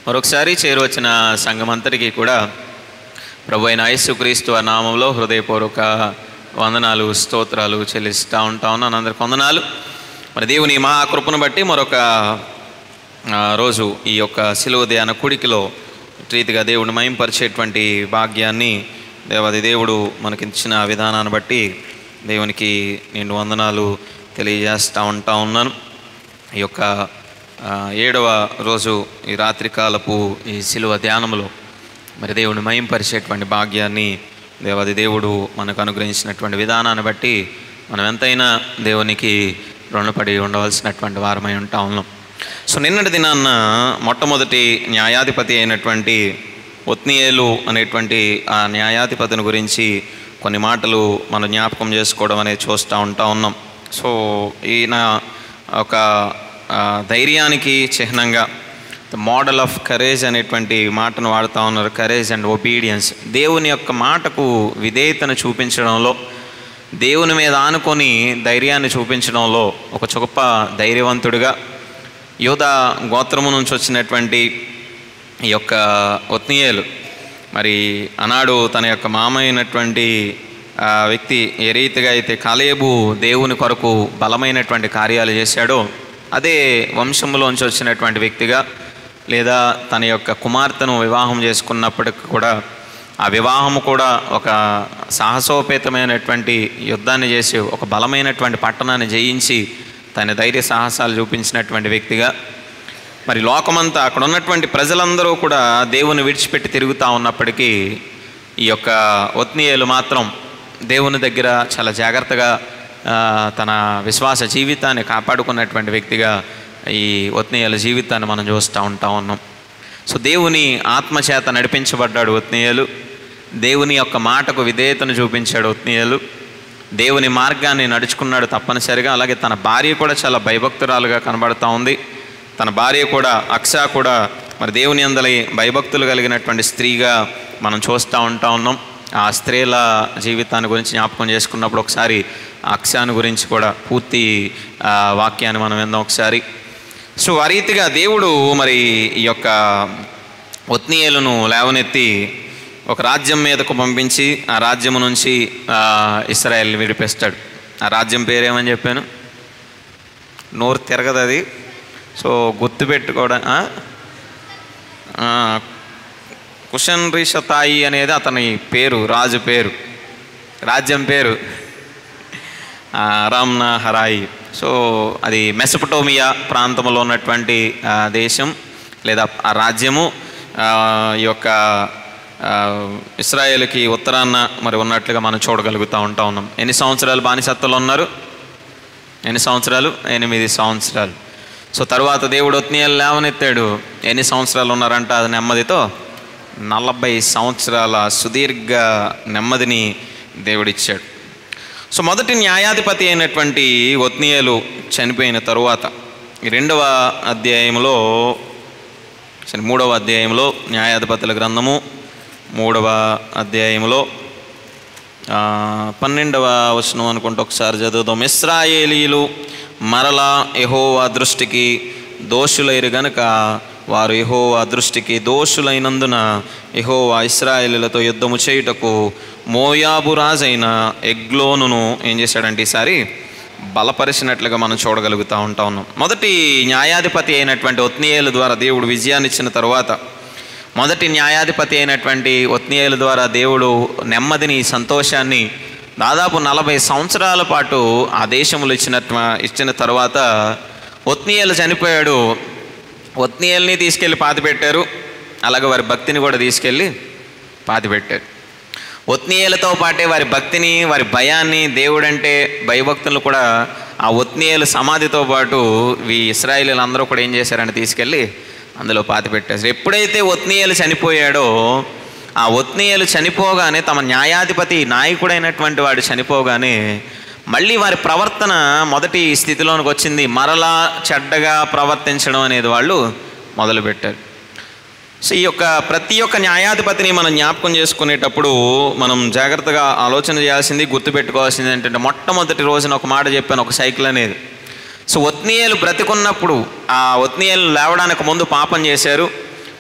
మరొకసారి చేరువచ్చిన సంఘమంతటికి కూడా ప్రభు అయిన యేసుక్రీస్తు నామంలో హృదయపూర్వక వందనాలు, స్తోత్రాలు చెల్లిస్తూ ఉన్నాను. అందరికి వందనాలు. మరి దేవుని మహాకృపను బట్టి మరొక రోజు ఈ యొక్క శిలువ ధ్యాన కూడికలో రీతిగా దేవుడిని మహింపరిచేటువంటి భాగ్యాన్ని దేవాది దేవుడు మనకిచ్చిన విధానాన్ని బట్టి దేవునికి నేను వందనాలు తెలియజేస్తూ ఉన్నాను. ఈ యొక్క 7వ రోజు ఈ రాత్రికాలపు ఈ శిలువ ధ్యానంలో మరి దేవుని మహింపరిచేటువంటి భాగ్యాన్ని దేవాది దేవుడు మనకు అనుగ్రహించినటువంటి విధానాన్ని బట్టి మనం ఎంతైనా దేవునికి రుణపడి ఉండవలసినటువంటి వారమై ఉంటా ఉన్నాం. సో నిన్నటి దినాన్న మొట్టమొదటి న్యాయాధిపతి అయినటువంటి ఒత్నీయేలు అనేటువంటి ఆ న్యాయాధిపతిని గురించి కొన్ని మాటలు మనం జ్ఞాపకం చేసుకోవడం అనేది చూస్తూ ఉన్నాం. సో ఈయన ఒక ధైర్యానికి చిహ్నంగా ద మోడల్ ఆఫ్ కరేజ్ అనేటువంటి మాటను వాడుతూ ఉన్నారు. కరేజ్ అండ్ ఒబీడియన్స్, దేవుని యొక్క మాటకు విధేయతను చూపించడంలో, దేవుని మీద ఆనుకొని ధైర్యాన్ని చూపించడంలో ఒక గొప్ప ధైర్యవంతుడిగా యూదా గోత్రము నుంచి వచ్చినటువంటి ఈ యొక్క ఒత్నీయేలు మరి ఆనాడు తన యొక్క మామ అయినటువంటి వ్యక్తి ఏ రీతిగా అయితే కాలేబు దేవుని కొరకు బలమైనటువంటి కార్యాలు చేశాడో అదే వంశంలోంచి వచ్చినటువంటి వ్యక్తిగా, లేదా తన యొక్క కుమార్తెను వివాహం చేసుకున్నప్పటికి కూడా ఆ వివాహము కూడా ఒక సాహసోపేతమైనటువంటి యుద్ధాన్ని చేసి ఒక బలమైనటువంటి పట్టణాన్ని జయించి తన ధైర్య సాహసాలు చూపించినటువంటి వ్యక్తిగా, మరి లోకమంతా అక్కడ ఉన్నటువంటి ప్రజలందరూ కూడా దేవుని విడిచిపెట్టి తిరుగుతూ ఉన్నప్పటికీ ఈ యొక్క ఒత్నీయేలు మాత్రం దేవుని దగ్గర చాలా జాగ్రత్తగా తన విశ్వాస జీవితాన్ని కాపాడుకున్నటువంటి వ్యక్తిగా ఈ ఒత్నీయేలు జీవితాన్ని మనం చూస్తూ ఉన్నాం. సో దేవుని ఆత్మచేత నడిపించబడ్డాడు ఒత్నీయేలు, దేవుని యొక్క మాటకు విధేయతను చూపించాడు ఒత్నీయేలు, దేవుని మార్గాన్ని నడుచుకున్నాడు తప్పనిసరిగా. అలాగే తన భార్య కూడా చాలా భయభక్తురాలుగా కనబడుతూ ఉంది. తన భార్య కూడా అక్సా కూడా మరి దేవుని యందలి భయభక్తులు కలిగినటువంటి స్త్రీగా మనం చూస్తూ ఉన్నాం. ఆ స్త్రీల జీవితాన్ని గురించి జ్ఞాపకం చేసుకున్నప్పుడు ఒకసారి అక్సాను గురించి కూడా పూర్తి వాక్యాన్ని మనం విందాం ఒకసారి. సో ఆ రీతిగా దేవుడు మరి ఈ యొక్క ఒత్నీయేలును లేవనెత్తి ఒక రాజ్యం మీదకు పంపించి ఆ రాజ్యం నుంచి ఇశ్రాయేల్ని విడిపిస్తాడు. ఆ రాజ్యం పేరేమని చెప్పాను, నోరు తిరగదు అది, సో గుర్తుపెట్టుకోవడం. కుషన్ రిషతాయి అనేది అతని పేరు, రాజు పేరు, రాజ్యం పేరు రామ్నా హరాయి. సో అది మెసొపొటేమియా ప్రాంతంలో ఉన్నటువంటి దేశం లేదా ఆ రాజ్యము. ఈ యొక్క ఇశ్రాయేలుకి ఉత్తరాన మరి ఉన్నట్లుగా మనం చూడగలుగుతూ ఉన్నాం. ఎన్ని సంవత్సరాలు బానిసత్వంలో ఉన్నారు? ఎన్ని సంవత్సరాలు? 8 సంవత్సరాలు. సో తర్వాత దేవుడు ఒత్నీయేలు లేవనెత్తాడు. ఎన్ని సంవత్సరాలు ఉన్నారంట? అది నెమ్మదితో 40 సంవత్సరాల సుదీర్ఘ నెమ్మదిని దేవుడిచ్చాడు. సో మొదటి న్యాయాధిపతి అయినటువంటి ఒత్నీయేలు చనిపోయిన తరువాత ఈ 3వ అధ్యాయంలో 3వ అధ్యాయంలో న్యాయాధిపతుల గ్రంథము 3వ అధ్యాయంలో 12వ వచనం అనుకుంటే ఒకసారి చదువుదాం. ఇశ్రాయేలీయులు మరలా యెహోవా దృష్టికి దోషులైరు గనుక వారు యెహోవా దృష్టికి దోషులైనందున యెహోవా ఇశ్రాయేలీయులతో యుద్ధము చేయుటకు మోయాబు రాజైన ఎగ్లోనును ఏం చేశాడంటే ఈసారి బలపరిచినట్లుగా మనం చూడగలుగుతూ ఉన్నాం. మొదటి న్యాయాధిపతి అయినటువంటి ఒత్నీయేలు ద్వారా దేవుడు విజయాన్ని ఇచ్చిన తరువాత, మొదటి న్యాయాధిపతి అయినటువంటి ఒత్నీయేలు ద్వారా దేవుడు నెమ్మదిని, సంతోషాన్ని దాదాపు 40 సంవత్సరాల పాటు ఆ దేశంలో ఇచ్చిన తర్వాత ఒత్నీయేలు చనిపోయాడు. ఒత్నీయేలుని తీసుకెళ్ళి పాతిపెట్టారు. అలాగే వారి భక్తిని కూడా తీసుకెళ్ళి పాతిపెట్టారు. ఒత్నీయేలుతో పాటే వారి భక్తిని, వారి భయాన్ని, దేవుడంటే భయభక్తులు కూడా ఆ ఒత్నీయేలు సమాధితో పాటు ఈ ఇశ్రాయేలీయులందరూ కూడా ఏం చేశారంటే తీసుకెళ్ళి అందులో పాతిపెట్టారు. ఎప్పుడైతే ఒత్నీయేలు చనిపోయాడో ఆ ఒత్నీయేలు చనిపోగానే, తమ న్యాయాధిపతి నాయకుడైనటువంటి వాడు చనిపోగానే మళ్ళీ వారి ప్రవర్తన మొదటి స్థితిలోనికి వచ్చింది. మరలా చెడ్డగా ప్రవర్తించడం అనేది వాళ్ళు మొదలుపెట్టారు. సో ఈ యొక్క ప్రతి ఒక్క న్యాయాధిపతిని మనం జ్ఞాపకం చేసుకునేటప్పుడు మనం జాగ్రత్తగా ఆలోచన చేయాల్సింది, గుర్తుపెట్టుకోవాల్సింది ఏంటంటే, మొట్టమొదటి రోజున ఒక మాట చెప్పాను, ఒక సైకిల్ అనేది. సో ఒత్నీయేలు బ్రతికున్నప్పుడు ఆ ఒత్నీయేలు లేవడానికి ముందు పాపం చేశారు.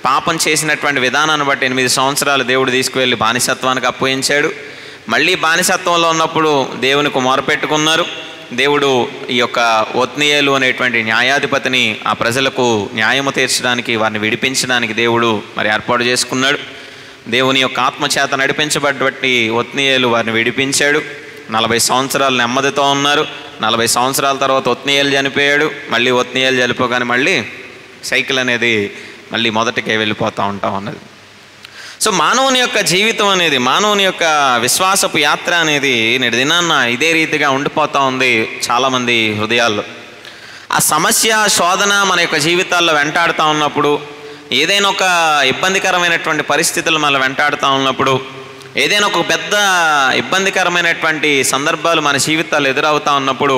పాపం చేసినటువంటి విధానాన్ని బట్టి 8 సంవత్సరాలు దేవుడు తీసుకువెళ్ళి బానిసత్వానికి అప్పగించాడు. మళ్ళీ బానిసత్వంలో ఉన్నప్పుడు దేవునికి మొరపెట్టుకున్నారు. దేవుడు ఈ యొక్క ఒత్నీయేలు అనేటువంటి న్యాయాధిపతిని ఆ ప్రజలకు న్యాయము తీర్చడానికి, వారిని విడిపించడానికి దేవుడు మరి ఏర్పాటు చేసుకున్నాడు. దేవుని యొక్క ఆత్మచేత నడిపించబట్టి ఒత్నీయేలు వారిని విడిపించాడు. 40 సంవత్సరాలు నెమ్మదితో ఉన్నారు. 40 సంవత్సరాల తర్వాత ఒత్నీయేలు చనిపోయాడు. మళ్ళీ ఒత్నీయేలు చనిపోగానే మళ్ళీ సైకిల్ అనేది మళ్ళీ మొదటికే వెళ్ళిపోతూ ఉంటాం అన్నది. సో మానవుని యొక్క జీవితం అనేది, మానవుని యొక్క విశ్వాసపు యాత్ర అనేది నేటి దినాన్న ఇదే రీతిగా ఉండిపోతూ ఉంది చాలామంది హృదయాల్లో. ఆ సమస్య శోధన మన యొక్క జీవితాల్లో వెంటాడుతూ ఉన్నప్పుడు, ఏదైనా ఒక ఇబ్బందికరమైనటువంటి పరిస్థితులు మనం వెంటాడుతూ ఉన్నప్పుడు, ఏదైనా ఒక పెద్ద ఇబ్బందికరమైనటువంటి సందర్భాలు మన జీవితాలు ఎదురవుతూ ఉన్నప్పుడు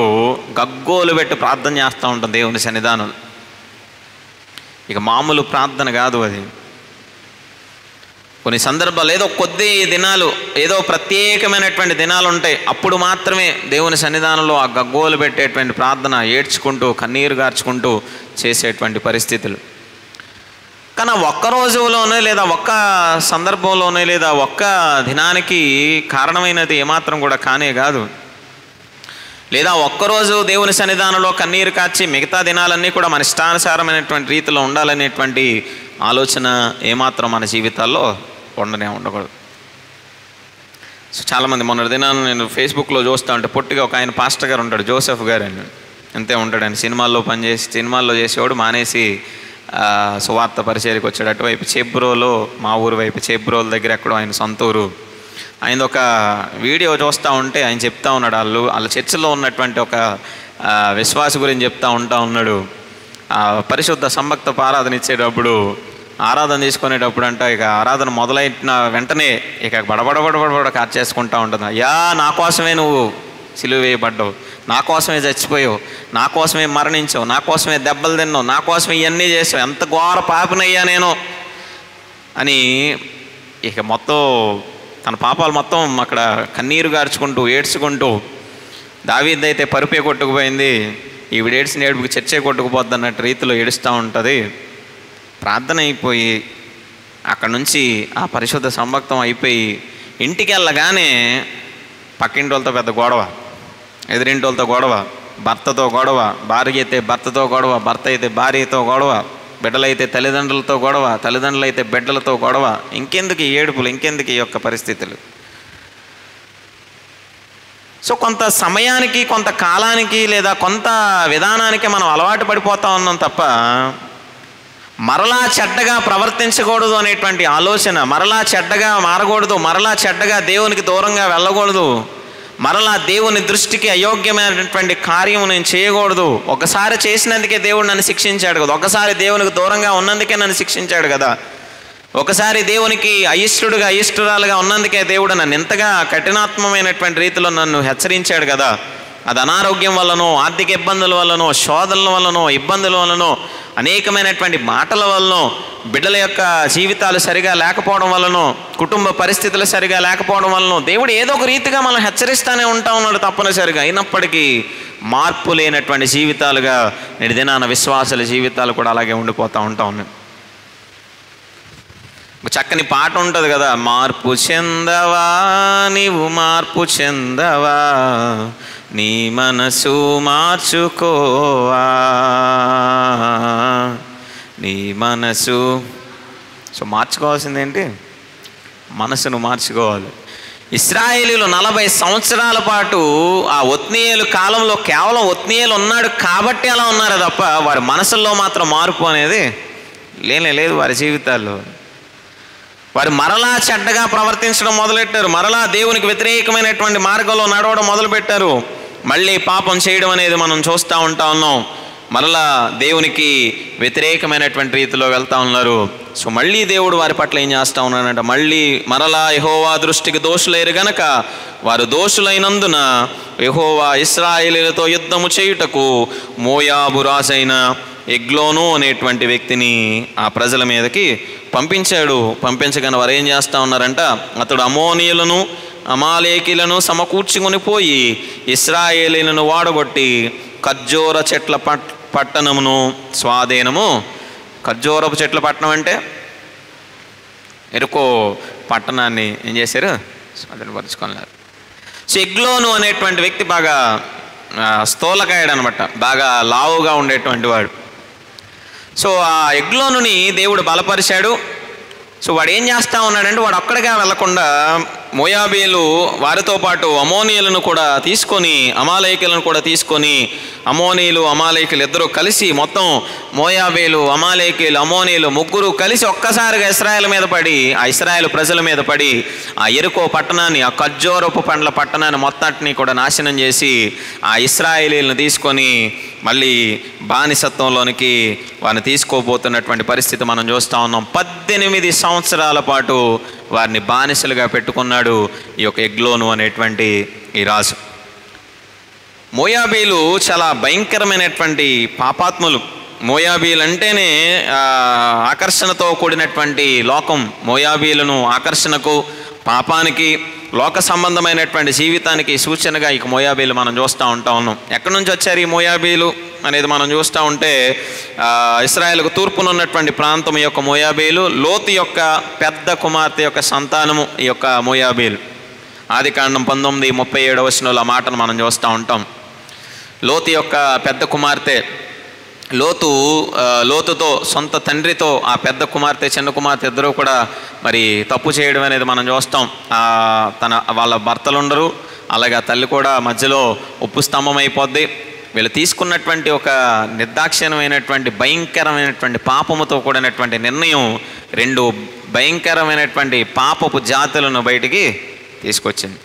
గగ్గోలు పెట్టి ప్రార్థన చేస్తూ ఉంటాం దేవుని సన్నిధానం. ఇక మామూలు ప్రార్థన కాదు అది. కొన్ని సందర్భాలు ఏదో కొద్ది దినాలు, ఏదో ప్రత్యేకమైనటువంటి దినాలు ఉంటాయి, అప్పుడు మాత్రమే దేవుని సన్నిధానంలో ఆ గగ్గోలు పెట్టేటువంటి ప్రార్థన, ఏడ్చుకుంటూ కన్నీరు గార్చుకుంటూ చేసేటువంటి పరిస్థితులు. కానీ ఒక్క రోజులోనే లేదా ఒక్క సందర్భంలోనే లేదా ఒక్క దినానికి కారణమైనది ఏమాత్రం కూడా కానే కాదు. లేదా ఒక్కరోజు దేవుని సన్నిధానంలో కన్నీరు కార్చి మిగతా దినాలన్నీ కూడా మన ఇష్టానుసారమైనటువంటి రీతిలో ఉండాలనేటువంటి ఆలోచన ఏమాత్రం మన జీవితాల్లో ఉండకూడదు. సో చాలామంది మొన్నటి దినాన్ని నేను ఫేస్బుక్లో చూస్తూ ఉంటే పొట్టిగా ఒక ఆయన పాస్టర్ గారు ఉంటాడు, జోసెఫ్ గారు అని, అంతే ఉంటాడు ఆయన. సినిమాల్లో చేసేవాడు, మానేసి సువార్త పరిచర్యకు వచ్చాడు. అటువైపు చేబ్రోలో, మా ఊరు వైపు చేబ్రోల దగ్గర ఎక్కడో ఆయన సొంత ఊరు. ఆయన ఒక వీడియో చూస్తూ ఉంటే ఆయన చెప్తా ఉన్నాడు, వాళ్ళ చర్చిలో ఉన్నటువంటి ఒక విశ్వాస గురించి చెప్తా ఉన్నాడు. పరిశుద్ధ సంభక్త ఆరాధన ఇచ్చేటప్పుడు, ఆరాధన తీసుకునేటప్పుడు అంట, ఇక ఆరాధన మొదలైన వెంటనే ఇక బడబడబడబడ కార్చేసుకుంటూ ఉంటుంది. అయ్యా, నా కోసమే నువ్వు సిలువ వేయబడ్డావు, నా కోసమే చచ్చిపోయావు, నా కోసమే మరణించావు, నా కోసమే దెబ్బలు తిన్నావు, నా కోసమే ఇవన్నీ చేసావు, ఎంత ఘోర పాపినయ్యా నేను అని ఇక మొత్తం తన పాపాలు మొత్తం అక్కడ కన్నీరు గార్చుకుంటూ ఏడ్చుకుంటూ, దావీదైతే పరుపే కొట్టుకుపోయింది, ఈవిడ ఏడ్చిన ఏడుపుకి చర్చే కొట్టుకుపోద్ది అన్నట్టు రీతిలో ఏడుస్తూ ఉంటుంది. ప్రార్థన అయిపోయి అక్కడ నుంచి ఆ పరిశుద్ధ సంభక్తం అయిపోయి ఇంటికి వెళ్ళగానే పక్కింటి వాళ్ళతో పెద్ద గొడవ, ఎదురింటి వాళ్ళతో గొడవ, భర్తతో గొడవ, భార్య అయితే భర్తతో గొడవ, భర్త అయితే భార్యతో గొడవ, బిడ్డలైతే తల్లిదండ్రులతో గొడవ, తల్లిదండ్రులైతే బిడ్డలతో గొడవ. ఇంకెందుకు ఈ ఏడుపులు, ఇంకెందుకు ఈ యొక్క పరిస్థితులు? సో కొంత సమయానికి, కొంత కాలానికి లేదా కొంత విధానానికి మనం అలవాటు పడిపోతూ ఉన్నాం తప్ప మరలా చెడ్డగా ప్రవర్తించకూడదు అనేటువంటి ఆలోచన, మరలా చెడ్డగా మారకూడదు, మరలా చెడ్డగా దేవునికి దూరంగా వెళ్ళకూడదు, మరలా దేవుని దృష్టికి అయోగ్యమైనటువంటి కార్యం నేను చేయకూడదు. ఒకసారి చేసినందుకే దేవుడు నన్ను శిక్షించాడు కదా, ఒకసారి దేవునికి దూరంగా ఉన్నందుకే నన్ను శిక్షించాడు కదా, ఒకసారి దేవునికి అయిష్టుడుగా అయిష్టురాలుగా ఉన్నందుకే దేవుడు నన్ను ఎంతగా కఠినాత్మమైనటువంటి రీతిలో నన్ను హెచ్చరించాడు కదా. అది అనారోగ్యం వల్లనో, ఆర్థిక ఇబ్బందుల వల్లనో, శోధనల వల్లనో, ఇబ్బందుల వల్లనో, అనేకమైనటువంటి మాటల వల్లనో, బిడ్డల యొక్క జీవితాలు సరిగా లేకపోవడం వల్లనో, కుటుంబ పరిస్థితులు సరిగా లేకపోవడం వల్లనో దేవుడు ఏదో ఒక రీతిగా మనం హెచ్చరిస్తూనే ఉంటా ఉన్నాడు తప్పనిసరిగా. అయినప్పటికీ మార్పు లేనటువంటి జీవితాలుగా నేటి దినాన విశ్వాసుల జీవితాలు కూడా అలాగే ఉండిపోతూ ఉంటా ఉన్నాయి. చక్కని పాట ఉంటుంది కదా, మార్పు చెందవా నీవు, మార్పు చెందవా, నీ మనసు మార్చుకోవా, నీ మనసు. సో మార్చుకోవాల్సిందేంటి? మనసును మార్చుకోవాలి. ఇశ్రాయేలీయులు 40 సంవత్సరాల పాటు ఆ ఒత్నీయేలు కాలంలో కేవలం ఒత్నీయేలు ఉన్నాడు కాబట్టి అలా ఉన్నారు తప్ప వారి మనసుల్లో మాత్రం మార్పు అనేది లేదు వారి జీవితాల్లో. వారు మరలా చెడ్డగా ప్రవర్తించడం మొదలెట్టారు, మరలా దేవునికి వ్యతిరేకమైనటువంటి మార్గంలో నడవడం మొదలుపెట్టారు, మళ్ళీ పాపం చేయడం అనేది మనం చూస్తూ ఉన్నాం. మరలా దేవునికి వ్యతిరేకమైనటువంటి రీతిలో వెళ్తూ ఉన్నారు. సో మళ్ళీ దేవుడు వారి పట్ల ఏం చేస్తూ ఉన్నాడంట, మరలా యెహోవా దృష్టికి దోషులైరు గనక వారు దోషులైనందున యెహోవా ఇశ్రాయేలీయులతో యుద్ధము చేయుటకు మోయాబు రాజైన ఎగ్లోను అనేటువంటి వ్యక్తిని ఆ ప్రజల మీదకి పంపించగానే వారు ఏం చేస్తూ ఉన్నారంట, అతడు అమోనీయులను అమాలేకీలను సమకూర్చుకొని పోయి ఇశ్రాయేలీయులను వాడగొట్టి ఖర్జూర చెట్ల పట్టణమును స్వాధీనము. ఖర్జూరపు చెట్ల పట్టణం అంటే ఎరుకో పట్టణాన్ని ఏం చేశారు? స్వాధీనపరుచుకున్నారు. సో ఎగ్లోను అనేటువంటి వ్యక్తి బాగా స్థూలకాయుడు అనమాట, బాగా లావుగా ఉండేటువంటి వాడు. సో ఆ ఎగ్లోనుని దేవుడు బలపరిచాడు. సో వాడు ఏం చేస్తూ ఉన్నాడంటే, వాడు అక్కడికే వెళ్లకుండా మోయాబీలు వారితో పాటు అమోనీయులను కూడా తీసుకొని, అమాలేకులను కూడా తీసుకొని, అమోనీయులు అమాలేకులు ఇద్దరు కలిసి, మొత్తం మోయాబీలు అమాలేకులు అమోనీయులు ముగ్గురు కలిసి ఒక్కసారిగా ఇశ్రాయేలు మీద పడి, ఆ ఇశ్రాయేలు ప్రజల మీద పడి, ఆ ఎరుకో పట్టణాన్ని, ఆ ఖర్జూరపు పండ్ల పట్టణాన్ని మొత్తాన్ని కూడా నాశనం చేసి, ఆ ఇశ్రాయేలీలను తీసుకొని మళ్ళీ బానిసత్వంలోనికి వారిని తీసుకోబోతున్నటువంటి పరిస్థితి మనం చూస్తూ ఉన్నాం. 18 సంవత్సరాల పాటు వారిని బానిసలుగా పెట్టుకున్నాడు ఈ యొక్క ఎగ్లోను అనేటువంటి ఈ రాజు. మోయాబీలు చాలా భయంకరమైనటువంటి పాపాత్ములు. మోయాబీలు అంటేనే ఆకర్షణతో కూడినటువంటి లోకం. మోయాబీలను ఆకర్షణకు, పాపానికి, లోక సంబంధమైనటువంటి జీవితానికి సూచనగా ఇక మోయాబీలు మనం చూస్తూ ఉన్నాం. ఎక్కడి నుంచి వచ్చారు ఈ మోయాబీలు అనేది మనం చూస్తూ ఉంటే, ఇశ్రాయేలుకు తూర్పున ఉన్నటువంటి ప్రాంతం ఈ యొక్క మోయాబీలు. లోతు యొక్క పెద్ద కుమార్తె యొక్క సంతానము ఈ యొక్క మోయాబీలు. ఆదికాండం 19:37 ఆ మాటను మనం చూస్తూ ఉంటాం. లోతు యొక్క పెద్ద కుమార్తె, లోతుతో సొంత తండ్రితో ఆ పెద్ద కుమార్తె చిన్న కుమార్తె ఇద్దరు కూడా మరి తప్పు చేయడం అనేది మనం చూస్తాం. వాళ్ళ భర్తలు ఉండరు, అలాగే ఆ తల్లి కూడా మధ్యలో ఉప్పు స్తంభం అయిపోద్ది. వీళ్ళు తీసుకున్నటువంటి ఒక నిర్దాక్షిణ్యమైనటువంటి భయంకరమైనటువంటి పాపముతో కూడినటువంటి నిర్ణయం 2 భయంకరమైనటువంటి పాపపు జాతులను బయటికి తీసుకొచ్చింది.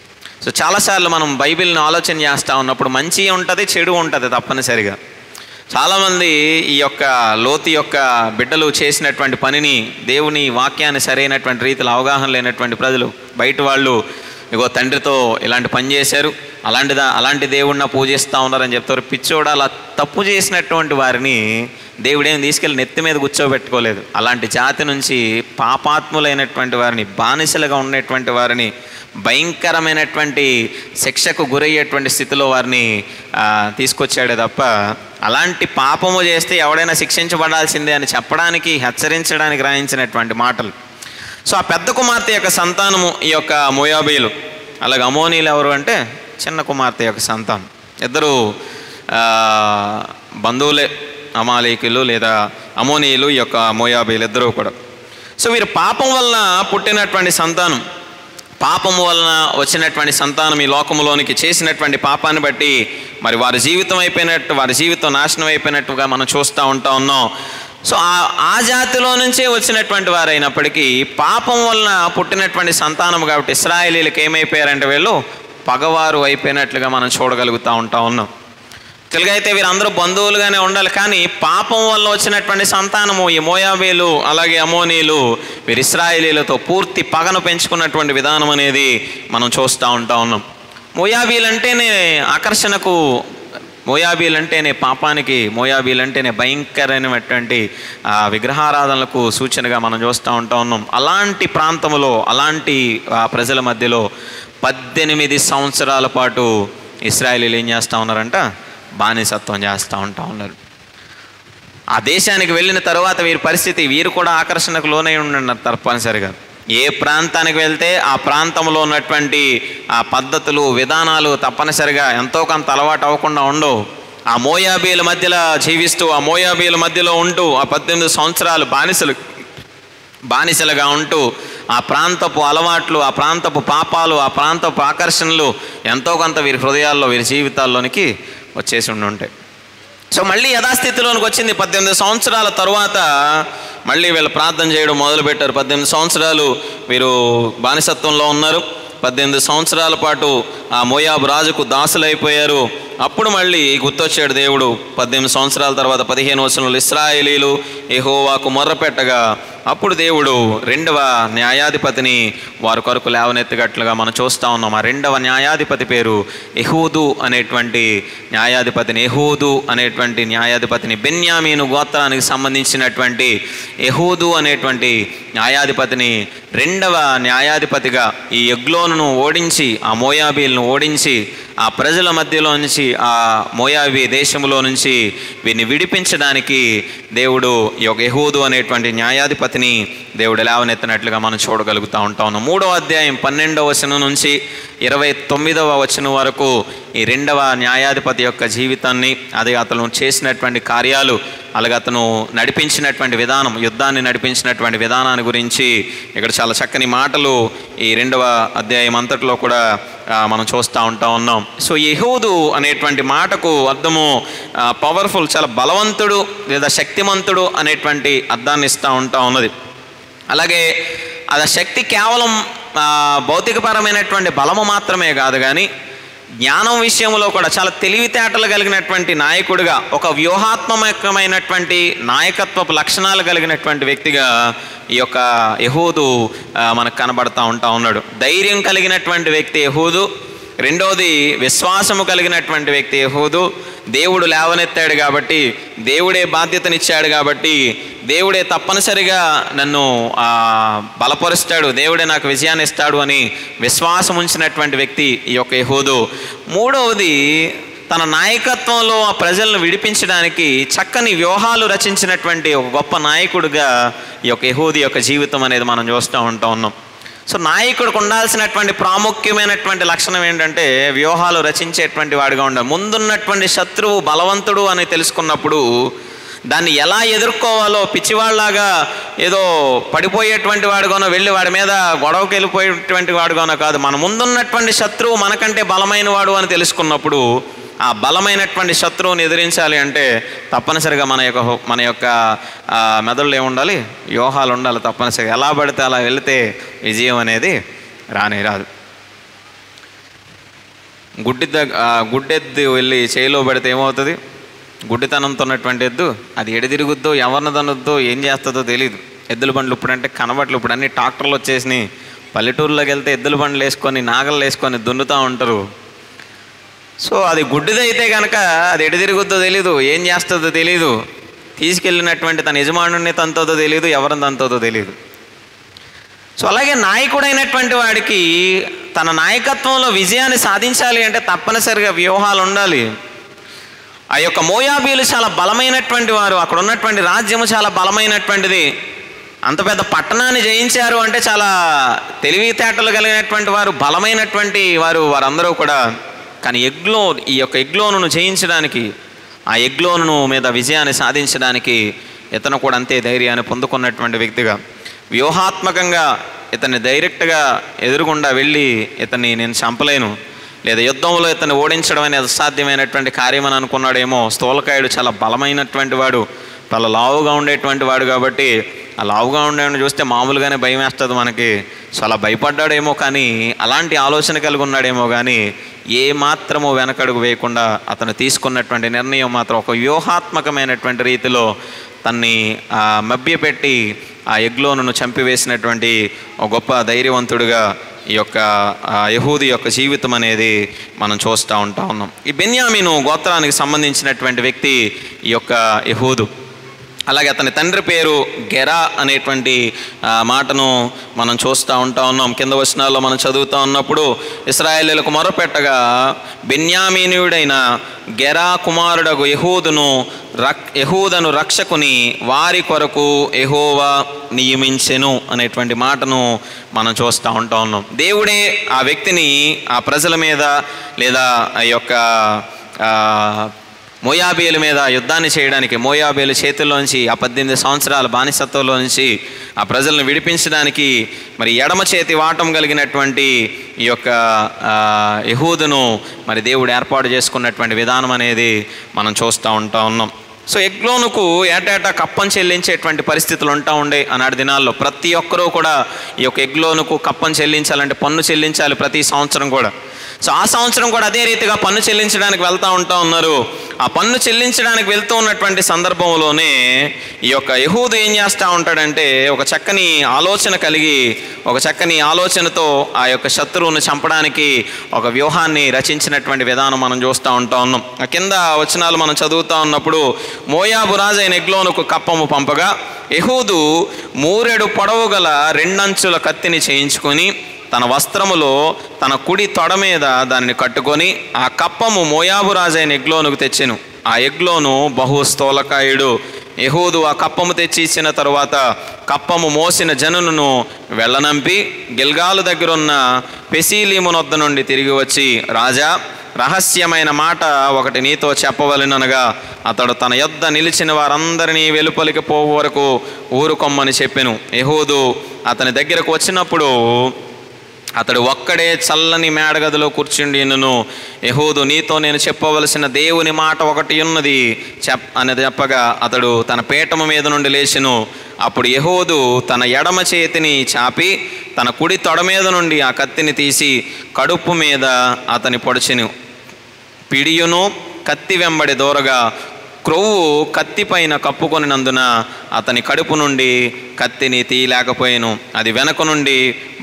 సో చాలాసార్లు మనం బైబిల్ని ఆలోచన చేస్తూ ఉన్నప్పుడు మంచి ఉంటుంది, చెడు ఉంటుంది తప్పనిసరిగా. చాలామంది ఈ యొక్క లోతు యొక్క బిడ్డలు చేసినటువంటి పనిని, దేవుని వాక్యాన్ని సరైనటువంటి రీతిలో అవగాహన లేనటువంటి ప్రజలు, బయట వాళ్ళు ఇగో తండ్రితో ఇలాంటి పని చేశారు, అలాంటి దేవుడిని పూజిస్తూ ఉన్నారని చెప్తారు. పిచ్చోడు అలా తప్పు చేసినటువంటి వారిని దేవుడేమి తీసుకెళ్ళి నెత్తి మీద కూర్చోబెట్టుకోలేదు. అలాంటి జాతి నుంచి పాపాత్ములైనటువంటి వారిని, బానిసలుగా ఉండేటువంటి వారిని, భయంకరమైనటువంటి శిక్షకు గురయ్యేటువంటి స్థితిలో వారిని తీసుకొచ్చాడే తప్ప, అలాంటి పాపము చేస్తే ఎవడైనా శిక్షించబడాల్సిందే అని చెప్పడానికి, హెచ్చరించడానికి రాయించినటువంటి మాటలు. సో ఆ పెద్ద కుమార్తె యొక్క సంతానము ఈ యొక్క మోయాబీలు. అలాగే అమోనీలు ఎవరు అంటే చిన్న కుమార్తె యొక్క సంతానం. ఇద్దరు బంధువులే, అమాలేకులు లేదా అమోనీయులు, ఈ యొక్క మోయాబీలు ఇద్దరు కూడా. సో వీరు పాపం వలన పుట్టినటువంటి సంతానం, పాపము వలన వచ్చినటువంటి సంతానం ఈ లోకములోనికి చేసినటువంటి పాపాన్ని బట్టి మరి వారి జీవితం అయిపోయినట్టు, వారి జీవితం నాశనం అయిపోయినట్టుగా మనం చూస్తూ ఉన్నాం. సో ఆ జాతిలో నుంచే వచ్చినటువంటి వారు అయినప్పటికీ పాపం వలన పుట్టినటువంటి సంతానం కాబట్టి ఇశ్రాయేలీలకు ఏమైపోయారంటే వీళ్ళు పగవారు అయిపోయినట్లుగా మనం చూడగలుగుతూ ఉన్నాం. తెలుగు అయితే వీరందరూ బంధువులుగానే ఉండాలి, కానీ పాపం వల్ల వచ్చినటువంటి సంతానము ఈ మోయాబీలు అలాగే అమోనీలు వీరు ఇశ్రాయేలీలతో పూర్తి పగను పెంచుకున్నటువంటి విధానం అనేది మనం చూస్తూ ఉన్నాం. మోయాబీలు అంటేనే ఆకర్షణకు, మోయాబీలు అంటేనే పాపానికి, మోయాబీలు అంటేనే భయంకరమైనటువంటి విగ్రహారాధనలకు సూచనగా మనం చూస్తూ ఉన్నాం. అలాంటి ప్రాంతంలో, అలాంటి ప్రజల మధ్యలో 18 సంవత్సరాల పాటు ఇశ్రాయేలీలు ఏం చేస్తూ ఉన్నారంట? బానిసత్వం చేస్తూ ఉన్నారు. ఆ దేశానికి వెళ్ళిన తర్వాత వీరి పరిస్థితి, వీరు కూడా ఆకర్షణకు లోనై ఉన్నారు తప్పనిసరిగా. ఏ ప్రాంతానికి వెళ్తే ఆ ప్రాంతంలో ఉన్నటువంటి ఆ పద్ధతులు, విధానాలు తప్పనిసరిగా ఎంతో కొంత అలవాటు అవ్వకుండా ఉండవు. ఆ మోయాబీల మధ్యలో జీవిస్తూ, ఆ మోయాబీల మధ్యలో ఉంటూ, ఆ 18 సంవత్సరాలు బానిసలుగా ఉంటూ ఆ ప్రాంతపు అలవాట్లు, ఆ ప్రాంతపు పాపాలు, ఆ ప్రాంతపు ఆకర్షణలు ఎంతో కొంత వీరి హృదయాల్లో, వీరి జీవితాల్లోనికి వచ్చేసి ఉంటాయి. సో మళ్ళీ యథాస్థితిలోనికి వచ్చింది. 18 సంవత్సరాల తరువాత మళ్ళీ వీళ్ళు ప్రార్థన చేయడం మొదలుపెట్టారు. 18 సంవత్సరాలు వీరు బానిసత్వంలో ఉన్నారు. 18 సంవత్సరాల పాటు ఆ మోయాబు రాజుకు దాసులైపోయారు. అప్పుడు మళ్ళీ గుర్తొచ్చాడు దేవుడు. 18 సంవత్సరాల తర్వాత 15వ వచనంలో ఇశ్రాయేలీలు యెహోవాకు మొర్రపెట్టగా అప్పుడు దేవుడు 2వ న్యాయాధిపతిని వారి కొరకు లేవనెత్తినట్లుగా మనం చూస్తూ ఉన్నాం. ఆ 2వ న్యాయాధిపతి పేరు యెహూదు అనేటువంటి న్యాయాధిపతిని, బెన్యామీను గోత్రానికి సంబంధించినటువంటి యెహూదు అనేటువంటి న్యాయాధిపతిని 2వ న్యాయాధిపతిగా ఈ ఎగ్లోనును ఓడించి, ఆ మోయాబీలను ఓడించి, ఆ ప్రజల మధ్యలో నుంచి, ఆ మోయాబీ దేశంలో నుంచి వీరిని విడిపించడానికి దేవుడు ఈ యొక్క యెహూదు అనేటువంటి న్యాయాధిపతిని దేవుడు లేవనెత్తినట్లుగా మనం చూడగలుగుతూ ఉంటాం. 3వ అధ్యాయం 12వ వచనం నుంచి 29వ వచనం వరకు ఈ 2వ న్యాయాధిపతి యొక్క జీవితాన్ని, అది అతను చేసినటువంటి కార్యాలు, అలాగే అతను నడిపించినటువంటి విధానం, యుద్ధాన్ని నడిపించినటువంటి విధానాన్ని గురించి ఇక్కడ చాలా చక్కని మాటలు ఈ 2వ అధ్యాయం అంతట్లో కూడా మనం చూస్తూ ఉన్నాం. సో యెహూదు అనేటువంటి మాటకు అర్థము పవర్ఫుల్, చాలా బలవంతుడు లేదా శక్తిమంతుడు అనేటువంటి అర్థాన్ని ఇస్తూ ఉన్నది. అలాగే అది శక్తి కేవలం భౌతికపరమైనటువంటి బలము మాత్రమే కాదు, కానీ జ్ఞానం విషయంలో కూడా చాలా తెలివితేటలు కలిగినటువంటి నాయకుడిగా, ఒక వ్యూహాత్మకమైనటువంటి నాయకత్వపు లక్షణాలు కలిగినటువంటి వ్యక్తిగా ఈ యొక్క యెహూదు మనకు కనబడతా ఉన్నాడు. ధైర్యం కలిగినటువంటి వ్యక్తి యెహూదు. రెండోది విశ్వాసము కలిగినటువంటి వ్యక్తి యెహూదు. దేవుడు లేవనెత్తాడు కాబట్టి, దేవుడే బాధ్యతనిచ్చాడు కాబట్టి, దేవుడే తప్పనిసరిగా నన్ను బలపరుస్తాడు, దేవుడే నాకు విజయాన్ని ఇస్తాడు అని విశ్వాసం ఉంచినటువంటి వ్యక్తి ఈ యొక్క యెహూదు. మూడవది, తన నాయకత్వంలో ఆ ప్రజలను విడిపించడానికి చక్కని వ్యూహాలు రచించినటువంటి ఒక గొప్ప నాయకుడిగా ఈ యొక్క యెహూదు యొక్క జీవితం అనేది మనం చూస్తూ ఉన్నాం. సో నాయకుడికి ఉండాల్సినటువంటి ప్రాముఖ్యమైనటువంటి లక్షణం ఏంటంటే వ్యూహాలు రచించేటువంటి వాడిగా ఉండాలి. ముందున్నటువంటి శత్రువు బలవంతుడు అని తెలుసుకున్నప్పుడు దాన్ని ఎలా ఎదుర్కోవాలో, పిచ్చివాళ్ళలాగా ఏదో పడిపోయేటువంటి వాడుగానో, వెళ్ళి వాడి మీద గొడవకి వెళ్ళిపోయేటువంటి వాడుగానో కాదు. మన ముందున్నటువంటి శత్రువు మనకంటే బలమైన వాడు అని తెలుసుకున్నప్పుడు ఆ బలమైనటువంటి శత్రువుని ఎదిరించాలి అంటే తప్పనిసరిగా మన యొక్క మెదడులో ఏముండాలి, వ్యూహాలు ఉండాలి తప్పనిసరిగా. ఎలా పడితే అలా వెళితే విజయం అనేది రాదు. గుడ్డెద్దు వెళ్ళి చేయిలో పడితే ఏమవుతుంది? గుడ్డితనంతో ఉన్నటువంటి ఎద్దు అది ఎడదిరుగుద్దో, ఎవరిని తనుద్దో, ఏం చేస్తుందో తెలియదు. ఎద్దుల బండ్లు ఇప్పుడంటే కనబట్లు, ఇప్పుడు అన్ని ట్రాక్టర్లు వచ్చేసినాయి. పల్లెటూరులోకి వెళ్తే ఎద్దుల బండ్లు వేసుకొని, నాగళ్ళు వేసుకొని దున్నుతూ ఉంటారు. సో అది గుడ్డిదైతే కనుక అది ఎటు తిరుగుద్దో తెలీదు, ఏం చేస్తుందో తెలీదు, తీసుకెళ్ళినటువంటి తన యజమానుడిని తంతోదో తెలియదు, ఎవరిని తంతోదో తెలియదు. సో అలాగే నాయకుడైనటువంటి వాడికి తన నాయకత్వంలో విజయాన్ని సాధించాలి అంటే తప్పనిసరిగా వ్యూహాలు ఉండాలి. ఆ యొక్క మోయాబీలు చాలా బలమైనటువంటి వారు, అక్కడ ఉన్నటువంటి రాజ్యము చాలా బలమైనటువంటిది. అంత పెద్ద పట్టణాన్ని జయించారు అంటే చాలా తెలివితేటలు కలిగినటువంటి వారు, బలమైనటువంటి వారందరూ కూడా. కానీ ఈ యొక్క ఎగ్లోనును జయించడానికి, ఆ ఎగ్లోను మీద విజయాన్ని సాధించడానికి ఇతను కూడా అంతే ధైర్యాన్ని పొందుకున్నటువంటి వ్యక్తిగా, వ్యూహాత్మకంగా ఇతన్ని డైరెక్ట్గా ఎదురుగుండా వెళ్ళి ఇతన్ని నేను చంపలేను, లేదా యుద్ధంలో ఇతన్ని ఓడించడం అనేది అసాధ్యమైనటువంటి కార్యం అని అనుకున్నాడేమో. స్థూలకాయుడు చాలా బలమైనటువంటి వాడు, చాలా లావుగా ఉండేటువంటి వాడు కాబట్టి ఆ లావుగా ఉండేవాడిని చూస్తే మామూలుగానే భయం వేస్తుంది మనకి. సో అలా భయపడ్డాడేమో, కానీ అలాంటి ఆలోచన కలిగి ఉన్నాడేమో, కానీ ఏ మాత్రము వెనకడుగు వేయకుండా అతను తీసుకున్నటువంటి నిర్ణయం మాత్రం ఒక వ్యూహాత్మకమైనటువంటి రీతిలో తన్ని మభ్యపెట్టి ఆ ఎగ్లోను చంపివేసినటువంటి ఒక గొప్ప ధైర్యవంతుడిగా ఈ యొక్క యెహూదు యొక్క జీవితం అనేది మనం చూస్తూ ఉన్నాం. ఈ బెన్యామీను గోత్రానికి సంబంధించినటువంటి వ్యక్తి ఈ యొక్క యెహూదు. అలాగే అతని తండ్రి పేరు గెరా అనేటువంటి మాటను మనం చూస్తూ ఉన్నాం. కింద వచనాల్లో మనం చదువుతూ ఉన్నప్పుడు, ఇశ్రాయేలీయులకు మొరపెట్టగా బెన్యామీనీయుడైన గెరా కుమారుడగు యెహూదను రక్షకుని వారి కొరకు యెహోవా నియమించెను అనేటువంటి మాటను మనం చూస్తూ ఉన్నాం. దేవుడే ఆ వ్యక్తిని ఆ ప్రజల మీద, లేదా ఆ యొక్క మోయాబీయుల మీద యుద్ధాన్ని చేయడానికి, మోయాబీయుల చేతుల్లోంచి ఆ 18 సంవత్సరాల బానిసత్వంలో నుంచి ఆ ప్రజలను విడిపించడానికి మరి ఎడమ చేతి వాటం కలిగినటువంటి ఈ యొక్క యెహూదును మరి దేవుడు ఏర్పాటు చేసుకున్నటువంటి విధానం అనేది మనం చూస్తూ ఉన్నాం. సో ఎగ్లోనుకు ఏటేటా కప్పం చెల్లించేటువంటి పరిస్థితులు ఉండే ఆనాటి దినాల్లో. ప్రతి ఒక్కరూ కూడా ఈ యొక్క ఎగ్లోనుకు కప్పం చెల్లించాలంటే పన్ను చెల్లించాలి ప్రతి సంవత్సరం కూడా. సో ఆ సంవత్సరం కూడా అదే రీతిగా పన్ను చెల్లించడానికి వెళ్తూ ఉన్నారు. ఆ పన్ను చెల్లించడానికి వెళ్తూ ఉన్నటువంటి సందర్భంలోనే ఈ యొక్క యెహూదు ఏం చేస్తూ ఉంటాడంటే, ఒక చక్కని ఆలోచన కలిగి, ఒక చక్కని ఆలోచనతో ఆ యొక్క శత్రువును చంపడానికి ఒక వ్యూహాన్ని రచించినటువంటి విధానం మనం చూస్తూ ఉన్నాం. ఆ కింద వచనాలు మనం చదువుతూ ఉన్నప్పుడు, మోయాబు రాజు అయిన ఎగ్లోనుకు కప్పము పంపగా యెహూదు 3 పొడవు గల 2 అంచుల కత్తిని చేయించుకొని తన వస్త్రములో తన కుడి తొడ మీద దానిని కట్టుకొని ఆ కప్పము మోయాబు రాజైన ఎగ్లోనుకు తెచ్చెను. ఆ ఎగ్లోను బహు స్థూలకాయుడు, యెహూదు ఆ కప్పము తెచ్చి ఇచ్చిన తరువాత కప్పము మోసిన జనులను వెళ్ళనంపి గిల్గాలు దగ్గరున్న పెసీలీము నొద్ద నుండి తిరిగి వచ్చి, రాజా, రహస్యమైన మాట ఒకటి నీతో చెప్పవలెననగా అతడు తన యొద్ద నిలిచిన వారందరినీ వెలుపలికి పోవు వరకు ఊరుకొమ్మని చెప్పెను. యెహూదు అతని దగ్గరకు వచ్చినప్పుడు అతడు ఒక్కడే చల్లని మేడగదిలో కూర్చుండినను. యెహూదు, నీతో నేను చెప్పవలసిన దేవుని మాట ఒకటి ఉన్నది అని చెప్పగా అతడు తన పీఠము మీద నుండి లేచెను. అప్పుడు యెహూదు తన ఎడమ చేతిని చాపి తన కుడి తొడ మీద నుండి ఆ కత్తిని తీసి కడుపు మీద అతని పొడిచెను. పిడియును కత్తి వెంబడి దూరగా క్రొవ్వు కత్తిపైన కప్పుకొనినందున అతని కడుపు నుండి కత్తిని తీయలేకపోయాను. అది వెనక నుండి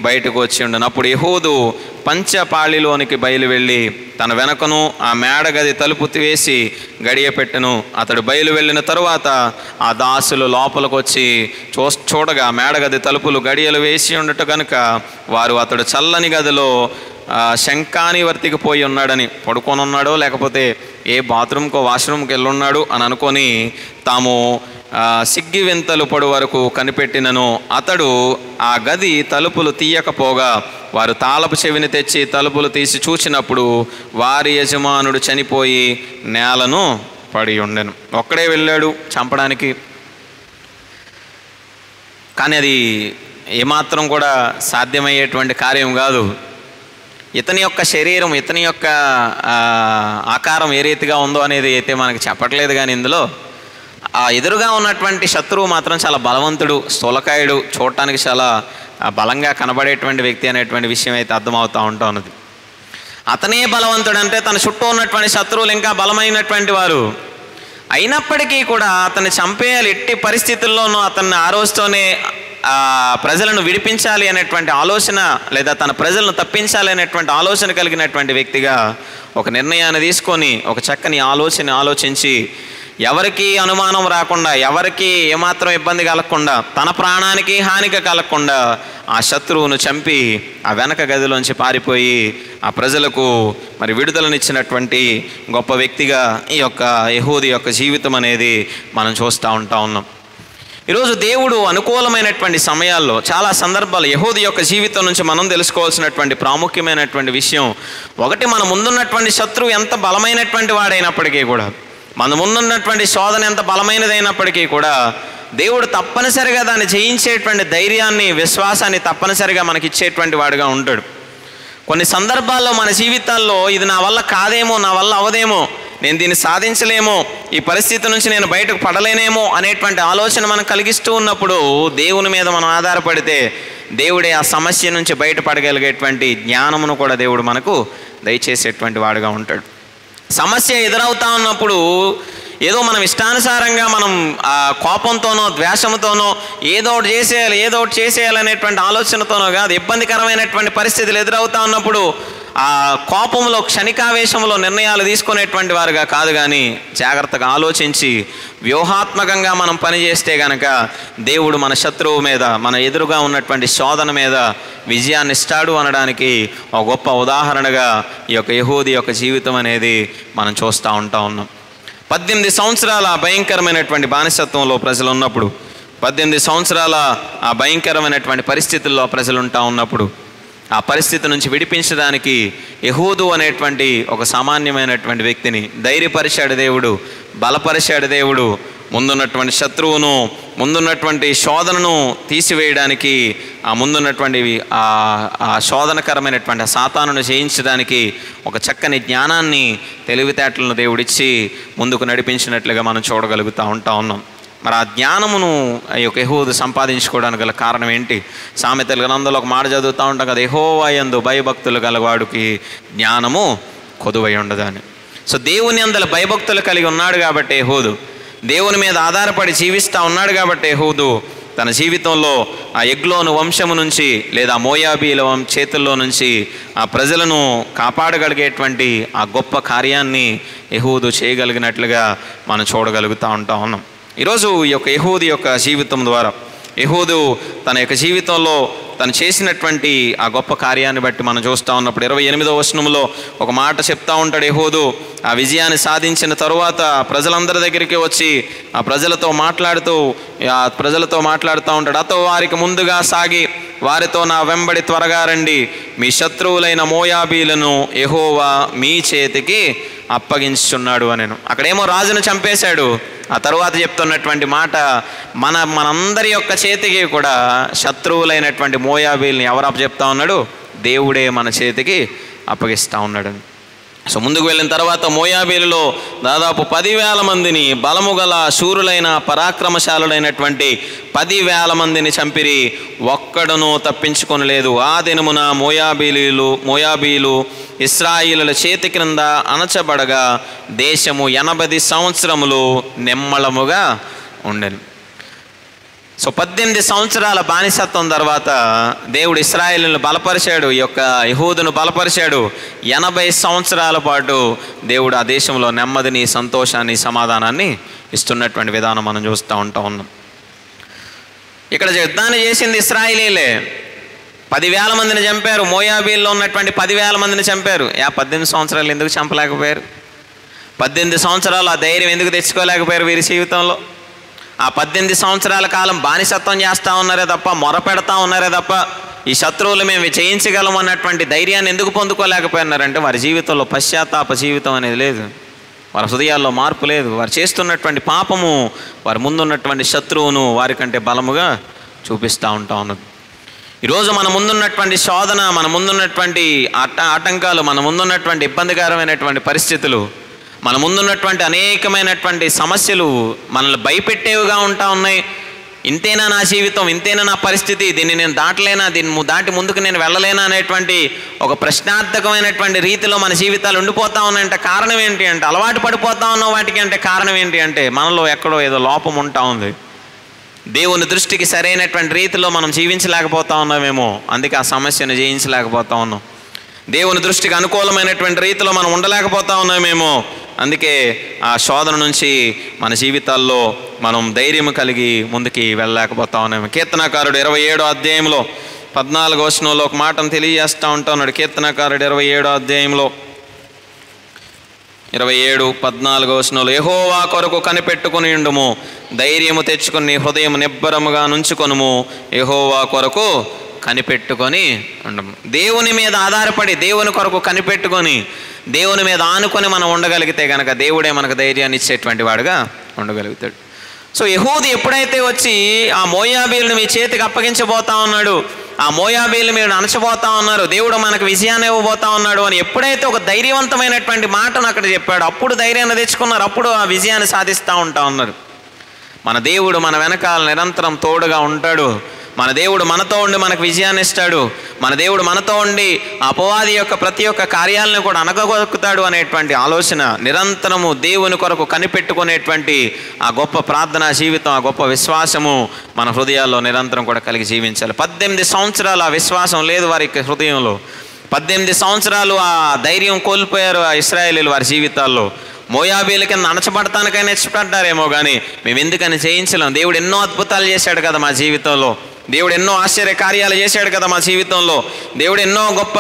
బయటకు వచ్చి ఉండను. అప్పుడు యెహూదు పంచపాళిలోనికి బయలు వెళ్ళి తన వెనకను ఆ మేడగది తలుపు వేసి గడియ పెట్టెను. అతడు బయలు వెళ్ళిన తరువాత ఆ దాసులు లోపలికి వచ్చి చూడగా మేడగది తలుపులు గడియలు వేసి ఉండట కనుక వారు అతడు చల్లని గదిలో శంఖాని వర్తికి పోయి ఉన్నాడని, పడుకొని ఉన్నాడో లేకపోతే ఏ బాత్రూమ్కో వాష్రూమ్కి వెళ్ళున్నాడు అని అనుకొని తాము సిగ్గి వింతలు పడు వరకు కనిపెట్టినను. అతడు ఆ గది తలుపులు తీయకపోగా వారు తాళపు చెవిని తెచ్చి తలుపులు తీసి చూచినప్పుడు వారి యజమానుడు చనిపోయి నేలను పడి ఉండెను. ఒక్కడే వెళ్ళాడు చంపడానికి, కానీ అది ఏమాత్రం కూడా సాధ్యమయ్యేటువంటి కార్యం కాదు. ఇతని యొక్క శరీరం, ఇతని యొక్క ఆకారం ఏ రీతిగా ఉందో అనేది అయితే మనకి చెప్పట్లేదు, కానీ ఇందులో ఆ ఎదురుగా ఉన్నటువంటి శత్రువు మాత్రం చాలా బలవంతుడు, స్థూలకాయుడు, చూడటానికి చాలా బలంగా కనబడేటువంటి వ్యక్తి అనేటువంటి విషయం అయితే అర్థమవుతూ ఉంటా ఉన్నది. అతనే బలవంతుడు అంటే తన చుట్టూ ఉన్నటువంటి శత్రువులు ఇంకా బలమైనటువంటి వారు అయినప్పటికీ కూడా అతన్ని చంపేయాలి, ఎట్టి పరిస్థితుల్లోనూ అతన్ని ఆ రోజుతోనే ప్రజలను విడిపించాలి అనేటువంటి ఆలోచన, లేదా తన ప్రజలను తప్పించాలి అనేటువంటి ఆలోచన కలిగినటువంటి వ్యక్తిగా ఒక నిర్ణయాన్ని తీసుకొని ఒక చక్కని ఆలోచించి ఎవరికి అనుమానం రాకుండా, ఎవరికి ఏమాత్రం ఇబ్బంది కలగకుండా, తన ప్రాణానికి హానికి కలగకుండా ఆ శత్రువును చంపి ఆ వెనక గదిలోంచి పారిపోయి ఆ ప్రజలకు మరి విడుదలనిచ్చినటువంటి గొప్ప వ్యక్తిగా ఈ యొక్క యెహూదు యొక్క జీవితం అనేది మనం చూస్తూ ఉన్నాం. ఈరోజు దేవుడు అనుకూలమైనటువంటి సమయాల్లో చాలా సందర్భాలు యెహూదు యొక్క జీవితం నుంచి మనం తెలుసుకోవాల్సినటువంటి ప్రాముఖ్యమైనటువంటి విషయం ఒకటి, మన ముందున్నటువంటి శత్రువు ఎంత బలమైనటువంటి వాడైనప్పటికీ కూడా, మన ముందున్నటువంటి శోధన ఎంత బలమైనదైనప్పటికీ కూడా దేవుడు తప్పనిసరిగా దాన్ని జయించేటువంటి ధైర్యాన్ని, విశ్వాసాన్ని తప్పనిసరిగా మనకి ఇచ్చేటువంటి వాడుగా ఉంటాడు. కొన్ని సందర్భాల్లో మన జీవితాల్లో ఇది నా వల్ల కాదేమో, నా వల్ల అవదేమో, నేను దీన్ని సాధించలేమో, ఈ పరిస్థితి నుంచి నేను బయటకు పడలేనేమో అనేటువంటి ఆలోచన మనం కలిగిస్తూ ఉన్నప్పుడు దేవుని మీద మనం ఆధారపడితే దేవుడే ఆ సమస్య నుంచి బయటపడగలిగేటువంటి జ్ఞానమును కూడా దేవుడు మనకు దయచేసేటువంటి వాడుగా ఉంటాడు. సమస్య ఎదురవుతా ఉన్నప్పుడు ఏదో మనం ఇష్టానుసారంగా మనం కోపంతోనో ద్వేషంతోనో ఏదో ఒకటి చేసేయాలనేటువంటి ఆలోచనతోనో కాదు. ఇబ్బందికరమైనటువంటి పరిస్థితులు ఎదురవుతా ఉన్నప్పుడు ఆ కోపంలో, క్షణికావేశంలో నిర్ణయాలు తీసుకునేటువంటి వారుగా కాదు, కానీ జాగ్రత్తగా ఆలోచించి వ్యూహాత్మకంగా మనం పనిచేస్తే కనుక దేవుడు మన శత్రువు మీద, మన ఎదురుగా ఉన్నటువంటి శోధన మీద విజయాన్ని ఇస్తాడు అనడానికి ఒక గొప్ప ఉదాహరణగా ఈ యొక్క యెహూదు యొక్క జీవితం అనేది మనం చూస్తూ ఉన్నాం. 18 సంవత్సరాల భయంకరమైనటువంటి బానిసత్వంలో ప్రజలు ఉన్నప్పుడు, 18 సంవత్సరాల ఆ భయంకరమైనటువంటి పరిస్థితుల్లో ప్రజలు ఉంటా ఉన్నప్పుడు ఆ పరిస్థితి నుంచి విడిపించడానికి యెహూదు అనేటువంటి ఒక సామాన్యమైనటువంటి వ్యక్తిని ధైర్యపరిచాడు దేవుడు, బలపరిచాడు దేవుడు. ముందున్నటువంటి శత్రువును, ముందున్నటువంటి శోధనను తీసివేయడానికి, ఆ ముందున్నటువంటి ఆ శోధనకరమైనటువంటి ఆ సాతానును జయించడానికి ఒక చక్కని జ్ఞానాన్ని, తెలివితేటలను దేవుడిచ్చి ముందుకు నడిపించినట్లుగా మనం చూడగలుగుతూ ఉన్నాం. మరి ఆ జ్ఞానమును ఈ యొక్క యెహూదు సంపాదించుకోవడానికి గల కారణం ఏంటి? సామెతల గ్రంథంలో ఒక మాట చదువుతూ ఉంటాం కదా, యెహోవా యందు భయభక్తులు గలవాడికి జ్ఞానము కొదువై ఉండదని. సో దేవుని యందల భయభక్తులు కలిగి ఉన్నాడు కాబట్టి యెహూదు, దేవుని మీద ఆధారపడి జీవిస్తూ ఉన్నాడు కాబట్టి యెహూదు తన జీవితంలో ఆ ఎగ్లోను వంశము నుంచి, లేదా మోయాబీల చేతుల్లో నుంచి ఆ ప్రజలను కాపాడగలిగేటువంటి ఆ గొప్ప కార్యాన్ని యెహూదు చేయగలిగినట్లుగా మనం చూడగలుగుతూ ఉన్నాం. ఈరోజు ఈ యొక్క యెహూదు యొక్క జీవితం ద్వారా యెహూదు తన యొక్క జీవితంలో తను చేసినటువంటి ఆ గొప్ప కార్యాన్ని బట్టి మనం చూస్తూ ఉన్నప్పుడు 28వ వచనంలో ఒక మాట చెప్తా ఉంటాడు. యెహూదు ఆ విజయాన్ని సాధించిన తరువాత ప్రజలందరి దగ్గరికి వచ్చి ఆ ప్రజలతో మాట్లాడుతూ ఉంటాడు. అతో వారికి ముందుగా సాగి వారితో నా వెంబడి త్వరగా రండి, మీ శత్రువులైన మోయాబీలను యెహోవా మీ చేతికి అప్పగించుచున్నాడు అనేను. అక్కడేమో రాజును చంపేశాడు. ఆ తరువాత చెప్తున్నటువంటి మాట, మనందరి యొక్క చేతికి కూడా శత్రువులైనటువంటి మోయాబీల్ని ఎవరు అప్పచెప్తా ఉన్నాడు? దేవుడే మన చేతికి అప్పగిస్తూ ఉన్నాడు. సో ముందుకు వెళ్ళిన తర్వాత మోయాబీలలో దాదాపు 10,000 మందిని, బలము గల శూరులైన పరాక్రమశాలుడైనటువంటి 10,000 మందిని చంపిరి, ఒక్కడును తప్పించుకొనలేదు. ఆ దినమున మోయాబీలు ఇశ్రాయేలుల చేతి క్రింద అణచబడగా దేశము 80 సంవత్సరములు నిమ్మళముగా ఉండెను. సో 18 సంవత్సరాల బానిసత్వం తర్వాత దేవుడు ఇశ్రాయేలును బలపరిచాడు, ఈ యొక్క యెహూదును బలపరిచాడు. 80 సంవత్సరాల పాటు దేవుడు ఆ దేశంలో నెమ్మదిని, సంతోషాన్ని, సమాధానాన్ని ఇస్తున్నటువంటి విధానం మనం చూస్తూ ఉన్నాం. ఇక్కడ యుద్ధాన్ని చేసింది ఇశ్రాయేలీలే. 10,000 మందిని చంపారు. మోయాబీల్లో ఉన్నటువంటి 10,000 మందిని చంపారు. 18 సంవత్సరాలు ఎందుకు చంపలేకపోయారు? 18 సంవత్సరాలు ఆ ధైర్యం ఎందుకు తెచ్చుకోలేకపోయారు వీరి జీవితంలో? ఆ 18 సంవత్సరాల కాలం బానిసత్వం చేస్తూ ఉన్నారే తప్ప, మొరపెడతా ఉన్నారే తప్ప, ఈ శత్రువులు మేము జయించగలం అన్నటువంటి ధైర్యాన్ని ఎందుకు పొందుకోలేకపోయినారంటే వారి జీవితంలో పశ్చాత్తాప జీవితం అనేది లేదు. వారి హృదయాల్లో మార్పు లేదు. వారు చేస్తున్నటువంటి పాపము వారి ముందున్నటువంటి శత్రువును వారికంటే బలముగా చూపిస్తూ ఉన్నది. ఈరోజు మన ముందున్నటువంటి శోధన, మన ముందున్నటువంటి ఆటంకాలు, మన ముందున్నటువంటి ఇబ్బందికరమైనటువంటి పరిస్థితులు, మన ముందున్నటువంటి అనేకమైనటువంటి సమస్యలు మనల్ని భయపెట్టేవిగా ఉంటా ఉన్నాయి. ఇంతేనా నా జీవితం, ఇంతేనా నా పరిస్థితి, దీన్ని నేను దాటలేనా, దీన్ని దాటి ముందుకు నేను వెళ్ళలేనా అనేటువంటి ఒక ప్రశ్నార్థకమైనటువంటి రీతిలో మన జీవితాలు ఉండిపోతా ఉన్నాయంటే కారణం ఏంటి అంటే, అలవాటు పడిపోతా ఉన్నాం వాటికి అంటే కారణం ఏంటి అంటే, మనలో ఎక్కడో ఏదో లోపం ఉంటా ఉంది. దేవుని దృష్టికి సరైనటువంటి రీతిలో మనం జీవించలేకపోతా ఉన్నామేమో, అందుకే ఆ సమస్యను జయించలేకపోతా ఉన్నాం. దేవుని దృష్టికి అనుకూలమైనటువంటి రీతిలో మనం ఉండలేకపోతా ఉన్నామేమో, అందుకే ఆ శోధన నుంచి మన జీవితాల్లో మనం ధైర్యం కలిగి ముందుకి వెళ్ళలేకపోతా ఉన్నాము. కీర్తనకారుడు 27వ అధ్యాయంలో 14వ వచనంలో ఒక మాటను తెలియజేస్తూ ఉన్నాడు. కీర్తనకారుడు 27వ అధ్యాయంలో 27:14 వచనంలో, యెహోవా కొరకు కనిపెట్టుకుని ఉండుము, ధైర్యము తెచ్చుకుని హృదయం నిబ్బరముగా నుంచుకొనుము, యెహోవా కొరకు కనిపెట్టుకొని ఉండము. దేవుని మీద ఆధారపడి, దేవుని కొరకు కనిపెట్టుకొని, దేవుని మీద ఆనుకొని మనం ఉండగలిగితే కనుక దేవుడే మనకు ధైర్యాన్ని ఇచ్చేటువంటి వాడుగా ఉండగలుగుతాడు. సో యెహూదు ఎప్పుడైతే వచ్చి ఆ మోయాబీలను మీ చేతికి అప్పగించబోతా ఉన్నాడు, ఆ మోయాబీలు మీరు అణచబోతా ఉన్నారు, దేవుడు మనకు విజయాన్ని ఇవ్వబోతా ఉన్నాడు అని ఎప్పుడైతే ఒక ధైర్యవంతమైనటువంటి మాటను అక్కడ చెప్పాడు, అప్పుడు ధైర్యాన్ని తెచ్చుకున్నారు, అప్పుడు ఆ విజయాన్ని సాధిస్తూ ఉన్నారు. మన దేవుడు మన వెనకాల నిరంతరం తోడుగా ఉంటాడు. మన దేవుడు మనతో ఉండి మనకు విజయాన్ని ఇస్తాడు. మన దేవుడు మనతో ఉండి అపవాది యొక్క ప్రతి ఒక్క కార్యాలను కూడా అనగగొక్కుతాడు అనేటువంటి ఆలోచన, నిరంతరము దేవుని కొరకు కనిపెట్టుకునేటువంటి ఆ గొప్ప ప్రార్థనా జీవితం, ఆ గొప్ప విశ్వాసము మన హృదయాల్లో నిరంతరం కూడా కలిగి జీవించాలి. 18 సంవత్సరాలు ఆ విశ్వాసం లేదు వారి హృదయంలో. 18 సంవత్సరాలు ఆ ధైర్యం కోల్పోయారు ఆ ఇశ్రాయేలీలు వారి జీవితాల్లో. మోయాబీల కింద అణచబడటానికైనా ఇష్టపడ్డారేమో కానీ మేము ఎందుకని జయించలేం. దేవుడు ఎన్నో అద్భుతాలు చేశాడు కదా మా జీవితంలో, దేవుడు ఎన్నో ఆశ్చర్య కార్యాలు చేశాడు కదా మా జీవితంలో, దేవుడు ఎన్నో గొప్ప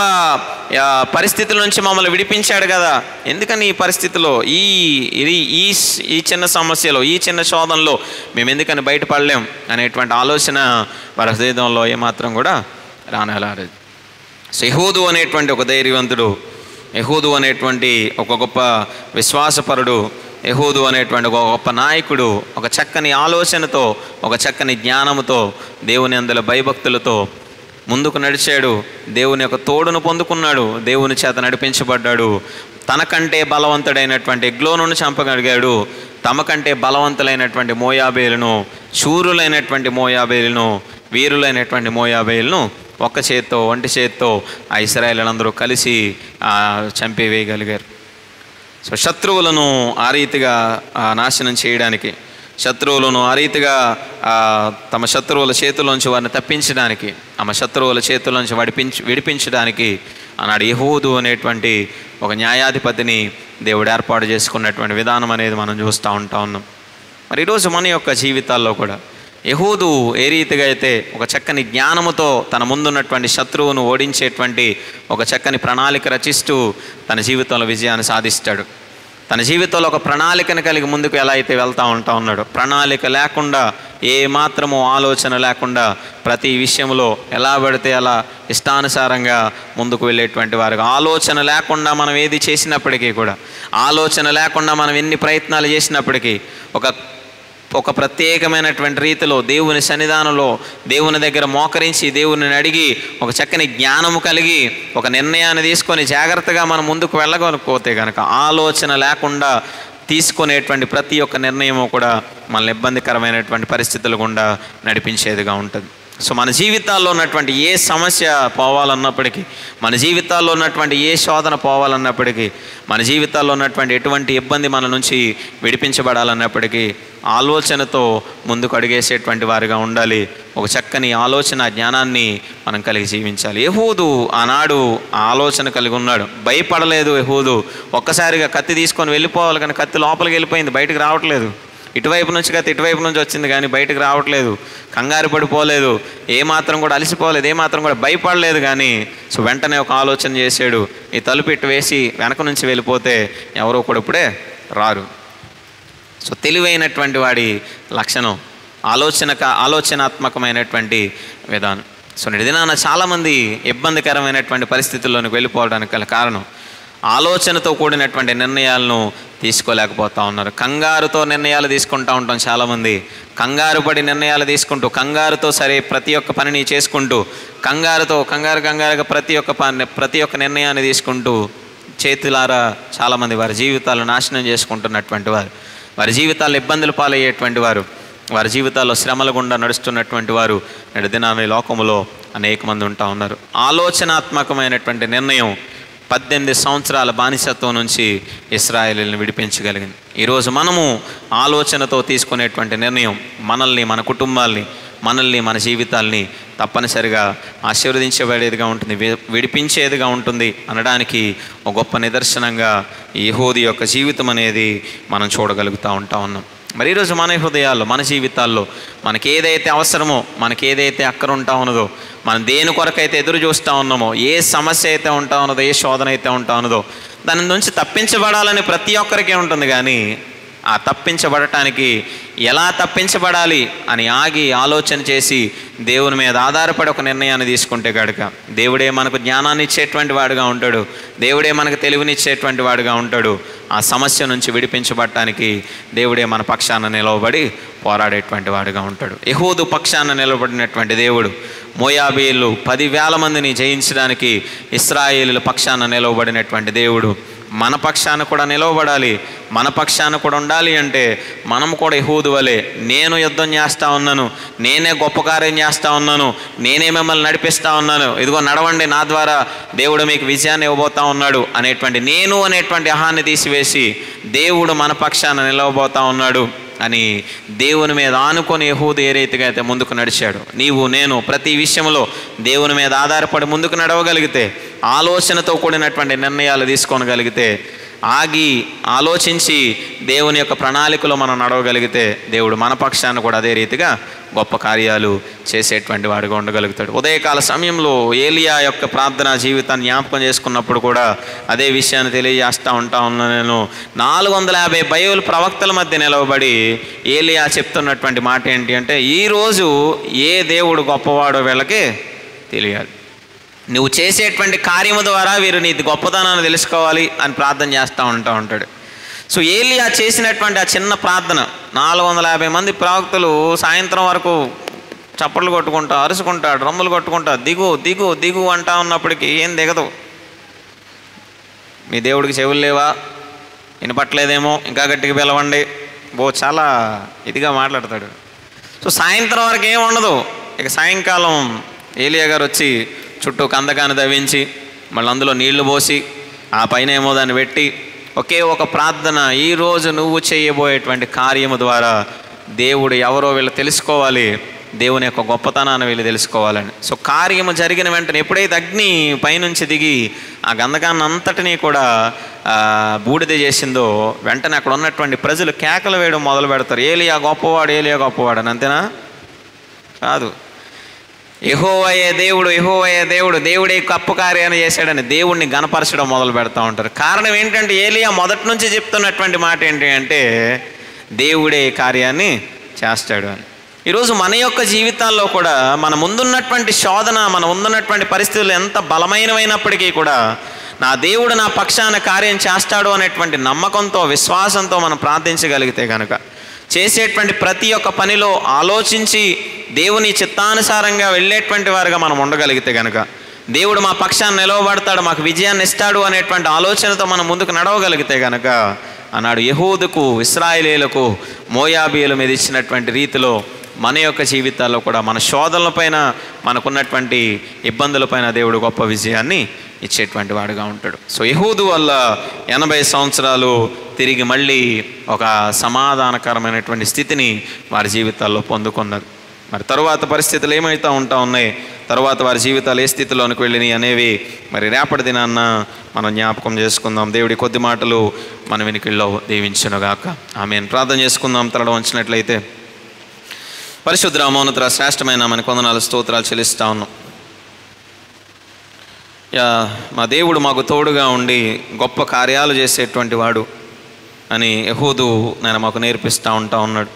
పరిస్థితుల నుంచి మమ్మల్ని విడిపించాడు కదా, ఎందుకని ఈ పరిస్థితిలో ఈ చిన్న సమస్యలో, ఈ చిన్న శోధనలో మేము ఎందుకని బయటపడలేం అనేటువంటి ఆలోచన వారి హృదయంలో ఏమాత్రం కూడా రానేలారదు. యెహూదు అనేటువంటి ఒక ధైర్యవంతుడు, యెహూదు అనేటువంటి ఒక గొప్ప విశ్వాసపరుడు, యెహూదు అనేటువంటి ఒక గొప్ప నాయకుడు, ఒక చక్కని ఆలోచనతో, ఒక చక్కని జ్ఞానముతో, దేవుని అందులో భయభక్తులతో ముందుకు నడిచాడు. దేవుని యొక్క తోడును పొందుకున్నాడు, దేవుని చేత నడిపించబడ్డాడు. తనకంటే బలవంతుడైనటువంటి ఎగ్లోనును చంపగలిగాడు. తమకంటే బలవంతులైనటువంటి మోయాబీలను, శూరులైనటువంటి మోయాబీలను, వీరులైనటువంటి మోయాబీలను ఒక్క చేత్తో, ఒంటి చేత్తో ఆ ఇశ్రాయేలీలందరూ కలిసి చంపివేయగలిగారు. సో శత్రువులను ఆ రీతిగా నాశనం చేయడానికి, శత్రువులను ఆ రీతిగా తమ శత్రువుల చేతుల్లోంచి వారిని తప్పించడానికి, ఆమె శత్రువుల చేతుల్లోంచి విడిపించడానికి ఆనాడు యెహూదు అనేటువంటి ఒక న్యాయాధిపతిని దేవుడు ఏర్పాటు చేసుకున్నటువంటి విధానం అనేది మనం చూస్తూ ఉన్నాం. మరి ఈరోజు మన యొక్క జీవితాల్లో కూడా యెహూదు ఏ రీతిగా అయితే ఒక చక్కని జ్ఞానముతో తన ముందున్నటువంటి శత్రువును ఓడించేటువంటి ఒక చక్కని ప్రణాళిక రచిస్తూ తన జీవితంలో విజయాన్ని సాధిస్తాడు. తన జీవితంలో ఒక ప్రణాళికను కలిగి ముందుకు ఎలా అయితే వెళ్తూ ఉన్నాడో, ప్రణాళిక లేకుండా, ఏ మాత్రము ఆలోచన లేకుండా ప్రతి విషయంలో ఎలా పడితే అలా ఇష్టానుసారంగా ముందుకు వెళ్ళేటువంటి వారు, ఆలోచన లేకుండా మనం ఏది చేసినప్పటికీ కూడా, ఆలోచన లేకుండా మనం ఎన్ని ప్రయత్నాలు చేసినప్పటికీ ఒక ప్రత్యేకమైనటువంటి రీతిలో దేవుని సన్నిధానంలో దేవుని దగ్గర మోకరించి దేవుని అడిగి ఒక చక్కని జ్ఞానము కలిగి ఒక నిర్ణయాన్ని తీసుకొని జాగ్రత్తగా మనం ముందుకు వెళ్ళగలిగిపోతే కనుక, ఆలోచన లేకుండా తీసుకునేటువంటి ప్రతి ఒక్క నిర్ణయము కూడా మనల్ని ఇబ్బందికరమైనటువంటి పరిస్థితుల గుండా నడిపించేదిగా ఉంటుంది. సో మన జీవితాల్లో ఉన్నటువంటి ఏ సమస్య పోవాలన్నప్పటికీ, మన జీవితాల్లో ఉన్నటువంటి ఏ శోధన పోవాలన్నప్పటికీ, మన జీవితాల్లో ఉన్నటువంటి ఎటువంటి ఇబ్బంది మన నుంచి విడిపించబడాలన్నప్పటికీ ఆలోచనతో ముందుకు అడిగేసేటువంటి వారిగా ఉండాలి. ఒక చక్కని ఆలోచన జ్ఞానాన్ని మనం కలిగి జీవించాలి. యెహూదు ఆనాడు ఆలోచన కలిగి ఉన్నాడు. భయపడలేదు యెహూదు. ఒక్కసారిగా కత్తి తీసుకొని వెళ్ళిపోవాలి, కానీ కత్తి లోపలికి వెళ్ళిపోయింది, బయటకు రావట్లేదు. ఇటువైపు నుంచి కత్తి ఇటువైపు నుంచి వచ్చింది కానీ బయటకు రావట్లేదు. కంగారు పడిపోలేదు, ఏమాత్రం కూడా అలసిపోలేదు, ఏమాత్రం కూడా భయపడలేదు. కానీ సో వెంటనే ఒక ఆలోచన చేశాడు, ఈ తలుపు ఇటు వేసి వెనక నుంచి వెళ్ళిపోతే ఎవరో కూడా ఇప్పుడే రారు. సో తెలివైనటువంటి వాడి లక్షణం ఆలోచనాత్మకమైనటువంటి విధానం. సో నేటి దినాన చాలామంది ఇబ్బందికరమైనటువంటి పరిస్థితుల్లోనికి వెళ్ళిపోవడానికి గల కారణం ఆలోచనతో కూడినటువంటి నిర్ణయాలను తీసుకోలేకపోతూ ఉన్నారు. కంగారుతో నిర్ణయాలు తీసుకుంటూ ఉంటాం చాలామంది. కంగారు పడి నిర్ణయాలు తీసుకుంటూ, కంగారుతో సరే ప్రతి ఒక్క పనిని చేసుకుంటూ, కంగారుగా ప్రతి ఒక్క నిర్ణయాన్ని తీసుకుంటూ చేతులారా చాలామంది వారి జీవితాలు నాశనం చేసుకుంటున్నటువంటి వారు, వారి జీవితాల్లో ఇబ్బందులు పాలయ్యేటువంటి వారు, వారి జీవితాల్లో శ్రమల గుండా నడుస్తున్నటువంటి వారు నేటి దినాన ఈ లోకములో అనేక మంది ఉంటా ఉన్నారు. ఆలోచనాత్మకమైనటువంటి నిర్ణయం 18 సంవత్సరాల బానిసత్వం నుంచి ఇశ్రాయేలుని విడిపించగలిగింది. ఈరోజు మనము ఆలోచనతో తీసుకునేటువంటి నిర్ణయం మనల్ని, మన కుటుంబాల్ని, మనల్ని, మన జీవితాల్ని తప్పనిసరిగా ఆశీర్వదించబడేదిగా ఉంటుంది, విడిపించేదిగా ఉంటుంది అనడానికి ఒక గొప్ప నిదర్శనంగా ఈ యెహూదు యొక్క జీవితం అనేది మనం చూడగలుగుతూ ఉన్నాం. మరి ఈరోజు మన హృదయాల్లో, మన జీవితాల్లో మనకి ఏదైతే అవసరమో, మనకి ఏదైతే అక్కర ఉంటా ఉన్నదో, మనం దేని కొరకైతే ఎదురు చూస్తూ ఉన్నామో, ఏ సమస్య అయితే ఉంటా ఉన్నదో, ఏ శోధన అయితే ఉంటా ఉన్నదో, దాని నుంచి తప్పించబడాలని ప్రతి ఒక్కరికి ఉంటుంది. కానీ ఆ తప్పించబడటానికి ఎలా తప్పించబడాలి అని ఆగి ఆలోచన చేసి దేవుని మీద ఆధారపడి ఒక నిర్ణయాన్ని తీసుకుంటే గనుక దేవుడే మనకు జ్ఞానాన్ని ఇచ్చేటువంటి వాడుగా ఉంటాడు, దేవుడే మనకు తెలివినిచ్చేటువంటి వాడుగా ఉంటాడు. ఆ సమస్య నుంచి విడిపించబడటానికి దేవుడే మన పక్షాన నిలవబడి పోరాడేటువంటి వాడుగా ఉంటాడు. యెహూదు పక్షాన నిలబడినటువంటి దేవుడు మోయాబీయులు 10,000 మందిని జయించడానికి ఇశ్రాయేలుల పక్షాన నిలవబడినటువంటి దేవుడు మన పక్షాన కూడా నిలవబడాలి, మన పక్షాన కూడా ఉండాలి. అంటే మనం కూడా యెహూదు వలె, నేను యుద్ధం చేస్తూ ఉన్నాను, నేనే గొప్ప కార్యం చేస్తూ ఉన్నాను, నేనే మిమ్మల్ని నడిపిస్తూ ఉన్నాను, ఇదిగో నడవండి, నా ద్వారా దేవుడు మీకు విజయాన్ని ఇవ్వబోతా ఉన్నాడు అనేటువంటి అహాన్ని తీసివేసి దేవుడు మన పక్షాన నిలవబోతా ఉన్నాడు అని దేవుని మీద ఆనుకొని యెహూదు ఏ రీతిగా అయితే ముందుకు నడిచాడు, నీవు నేను ప్రతి విషయంలో దేవుని మీద ఆధారపడి ముందుకు నడవగలిగితే, ఆలోచనతో కూడినటువంటి నిర్ణయాలు తీసుకోగలిగితే, ఆగి ఆలోచించి దేవుని యొక్క ప్రణాళికలో మనం నడవగలిగితే దేవుడు మన పక్షాన్ని కూడా అదే రీతిగా గొప్ప కార్యాలు చేసేటువంటి వాడిగా ఉండగలుగుతాడు. ఉదయకాల సమయంలో ఏలియా యొక్క ప్రార్థనా జీవితాన్ని జ్ఞాపకం చేసుకున్నప్పుడు కూడా అదే విషయాన్ని తెలియజేస్తూ ఉన్నాను నేను. 450 బయలు ప్రవక్తల మధ్య నిలవబడి ఏలియా చెప్తున్నటువంటి మాట ఏంటి అంటే, ఈరోజు ఏ దేవుడు గొప్పవాడో వీళ్ళకి తెలియాలి, నువ్వు చేసేటువంటి కార్యము ద్వారా వీరు నీ గొప్పతనాన్ని తెలుసుకోవాలి అని ప్రార్థన చేస్తూ ఉంటాడు. సో ఏలియా చేసినటువంటి ఆ చిన్న ప్రార్థన 450 మంది ప్రవక్తలు సాయంత్రం వరకు చప్పట్లు కొట్టుకుంటా, అరుచుకుంటా, డ్రమ్ములు కొట్టుకుంటా, దిగు దిగు దిగు అంటా ఉన్నప్పటికీ ఏం దిగదు. మీ దేవుడికి చెవులు లేవా, వినపట్లేదేమో, ఇంకా గట్టిగా పిలవండి, చాలా ఇదిగా మాట్లాడతాడు. సో సాయంత్రం వరకు ఏం ఉండదు. ఇక సాయంకాలం ఏలియా గారు వచ్చి చుట్టూ కందకాన్ని తవ్వించి మళ్ళీ అందులో నీళ్లు పోసి ఆ పైన ఏమో దాన్ని పెట్టి ఒకే ఒక ప్రార్థన, ఈరోజు నువ్వు చేయబోయేటువంటి కార్యము ద్వారా దేవుడు ఎవరో వీళ్ళు తెలుసుకోవాలి, దేవుని యొక్క గొప్పతనాన్ని వీళ్ళు తెలుసుకోవాలని. సో కార్యము జరిగిన వెంటనే ఎప్పుడైతే అగ్ని పైనుంచి దిగి ఆ గంధకాన్ని అంతటినీ కూడా బూడిద చేసిందో, వెంటనే అక్కడ ఉన్నటువంటి ప్రజలు కేకలు వేయడం మొదలు పెడతారు, ఏలియా గొప్పవాడు, ఏలియా గొప్పవాడు అని. అంతేనా? కాదు. యెహోవాయే దేవుడు, యెహోవాయే దేవుడు, దేవుడే గొప్ప కార్యాన్ని చేశాడని దేవుడిని గణపరచడం మొదలు పెడతా ఉంటారు. కారణం ఏంటంటే ఏలియా మొదటి నుంచి చెప్తున్నటువంటి మాట ఏంటి అంటే దేవుడే కార్యాన్ని చేస్తాడు అని. ఈరోజు మన యొక్క జీవితాల్లో కూడా మన ముందున్నటువంటి శోధన, మన ముందున్నటువంటి పరిస్థితులు ఎంత బలమైనవైనప్పటికీ కూడా నా దేవుడు నా పక్షాన కార్యం చేస్తాడు అనేటువంటి నమ్మకంతో, విశ్వాసంతో మనం ప్రార్థించగలిగితే కనుక, చేసేటువంటి ప్రతి ఒక్క పనిలో ఆలోచించి దేవుని చిత్తానుసారంగా వెళ్ళేటువంటి వారుగా మనం ఉండగలిగితే కనుక, దేవుడు మా పక్షాన్ని నిలవబడతాడు, మాకు విజయాన్ని ఇస్తాడు అనేటువంటి ఆలోచనతో మనం ముందుకు నడవగలిగితే కనుక, అన్నాడు యెహూదుకు, ఇశ్రాయేలీయులకు మోయాబీయుల మీద ఇచ్చినటువంటి రీతిలో మన యొక్క జీవితాల్లో కూడా మన శోధనలపైన, మనకున్నటువంటి ఇబ్బందులపైన దేవుడు గొప్ప విజయాన్ని ఇచ్చేటువంటి వాడుగా ఉంటాడు. సో యెహూదు వల్ల 80 సంవత్సరాలు తిరిగి మళ్ళీ ఒక సమాధానకరమైనటువంటి స్థితిని వారి జీవితాల్లో పొందుకున్నారు. మరి తరువాత పరిస్థితులు ఏమవుతూ ఉన్నాయి, తరువాత వారి జీవితాలు ఏ స్థితిలోనికి వెళ్ళినాయి అనేవి మరి రేపటి దినాన్న మనం జ్ఞాపకం చేసుకుందాం. దేవుడి కొద్ది మాటలు మన వెనుకల్లో దీవించునుగాక. ఆమేన్. ప్రార్థన చేసుకుందాం. తలడం వంచినట్లయితే. పరిశుద్ధ మౌనతర శ్రేష్టమైన మనకు వందనాలు, స్తోత్రాలు చెల్లిస్తూ ఉన్నాం. మా దేవుడు మాకు తోడుగా ఉండి గొప్ప కార్యాలు చేసేటువంటి వాడు అని యెహూదు నేను మాకు నేర్పిస్తూ ఉన్నాడు.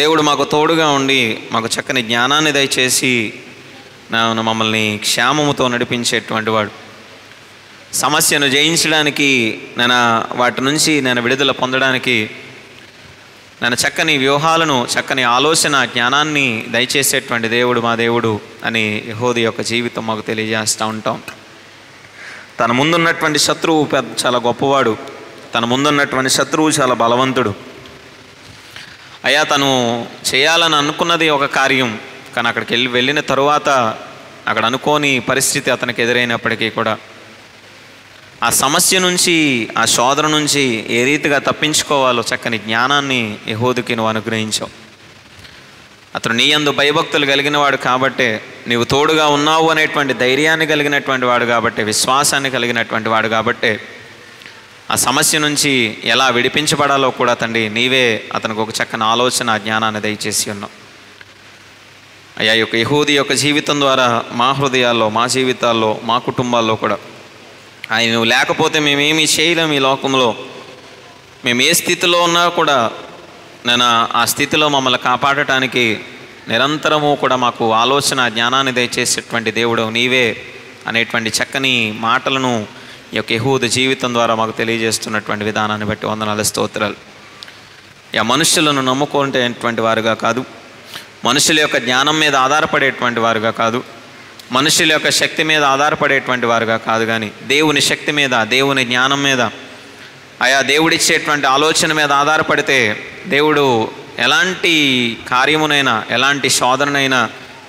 దేవుడు మాకు తోడుగా ఉండి మాకు చక్కని జ్ఞానాన్ని దయచేసి మమ్మల్ని క్షేమముతో నడిపించేటువంటి వాడు. సమస్యను జయించడానికి, వాటి నుంచి విడుదల పొందడానికి చక్కని వ్యూహాలను, చక్కని ఆలోచన, జ్ఞానాన్ని దయచేసేటువంటి దేవుడు మా దేవుడు అని యెహూదు యొక్క జీవితం మాకు తెలియజేస్తూ ఉంటాం. తన ముందున్నటువంటి శత్రువు చాలా గొప్పవాడు, తన ముందున్నటువంటి శత్రువు చాలా బలవంతుడు. అయ్యా, తను చేయాలని అనుకున్నది ఒక కార్యం, కానీ అక్కడికి వెళ్ళిన తరువాత అక్కడ అనుకోని పరిస్థితి అతనికి ఎదురైనప్పటికీ కూడా ఆ సమస్య నుంచి, ఆ శోధన నుంచి ఏ రీతిగా తప్పించుకోవాలో చక్కని జ్ఞానాన్ని యెహూదుకి నువ్వు అనుగ్రహించావు. అతను నీ యందు భయభక్తులు కలిగిన వాడు కాబట్టే, నీవు తోడుగా ఉన్నావు అనేటువంటి ధైర్యాన్ని కలిగినటువంటి వాడు కాబట్టే, విశ్వాసాన్ని కలిగినటువంటి వాడు కాబట్టే ఆ సమస్య నుంచి ఎలా విడిపించబడాలో కూడా తండ్రి నీవే అతనికి ఒక చక్కని ఆలోచన, జ్ఞానాన్ని దయచేసి ఉన్నావు. అయ్యా, యొక్క యెహూదు యొక్క జీవితం ద్వారా మా హృదయాల్లో, మా జీవితాల్లో, మా కుటుంబాల్లో కూడా ఆయన నువ్వు లేకపోతే మేమేమీ చేయలేము. ఈ లోకంలో మేము ఏ స్థితిలో ఉన్నా కూడా ఆ స్థితిలో మమ్మల్ని కాపాడటానికి నిరంతరము కూడా మాకు ఆలోచన, జ్ఞానాన్ని దయచేసేటువంటి దేవుడు నీవే అనేటువంటి చక్కని మాటలను ఈ యొక్క యెహూదు జీవితం ద్వారా మాకు తెలియజేస్తున్నటువంటి విధానాన్ని బట్టి వందనాలు, స్తోత్రాలు. మనుషులను నమ్ముకునేటువంటి వారుగా కాదు, మనుషుల యొక్క జ్ఞానం మీద ఆధారపడేటువంటి వారుగా కాదు, మనుషుల యొక్క శక్తి మీద ఆధారపడేటువంటి వారుగా కాదు, కానీ దేవుని శక్తి మీద, దేవుని జ్ఞానం మీద, ఆయా దేవుడిచ్చేటువంటి ఆలోచన మీద ఆధారపడితే దేవుడు ఎలాంటి కార్యమునైనా, ఎలాంటి శోధనైనా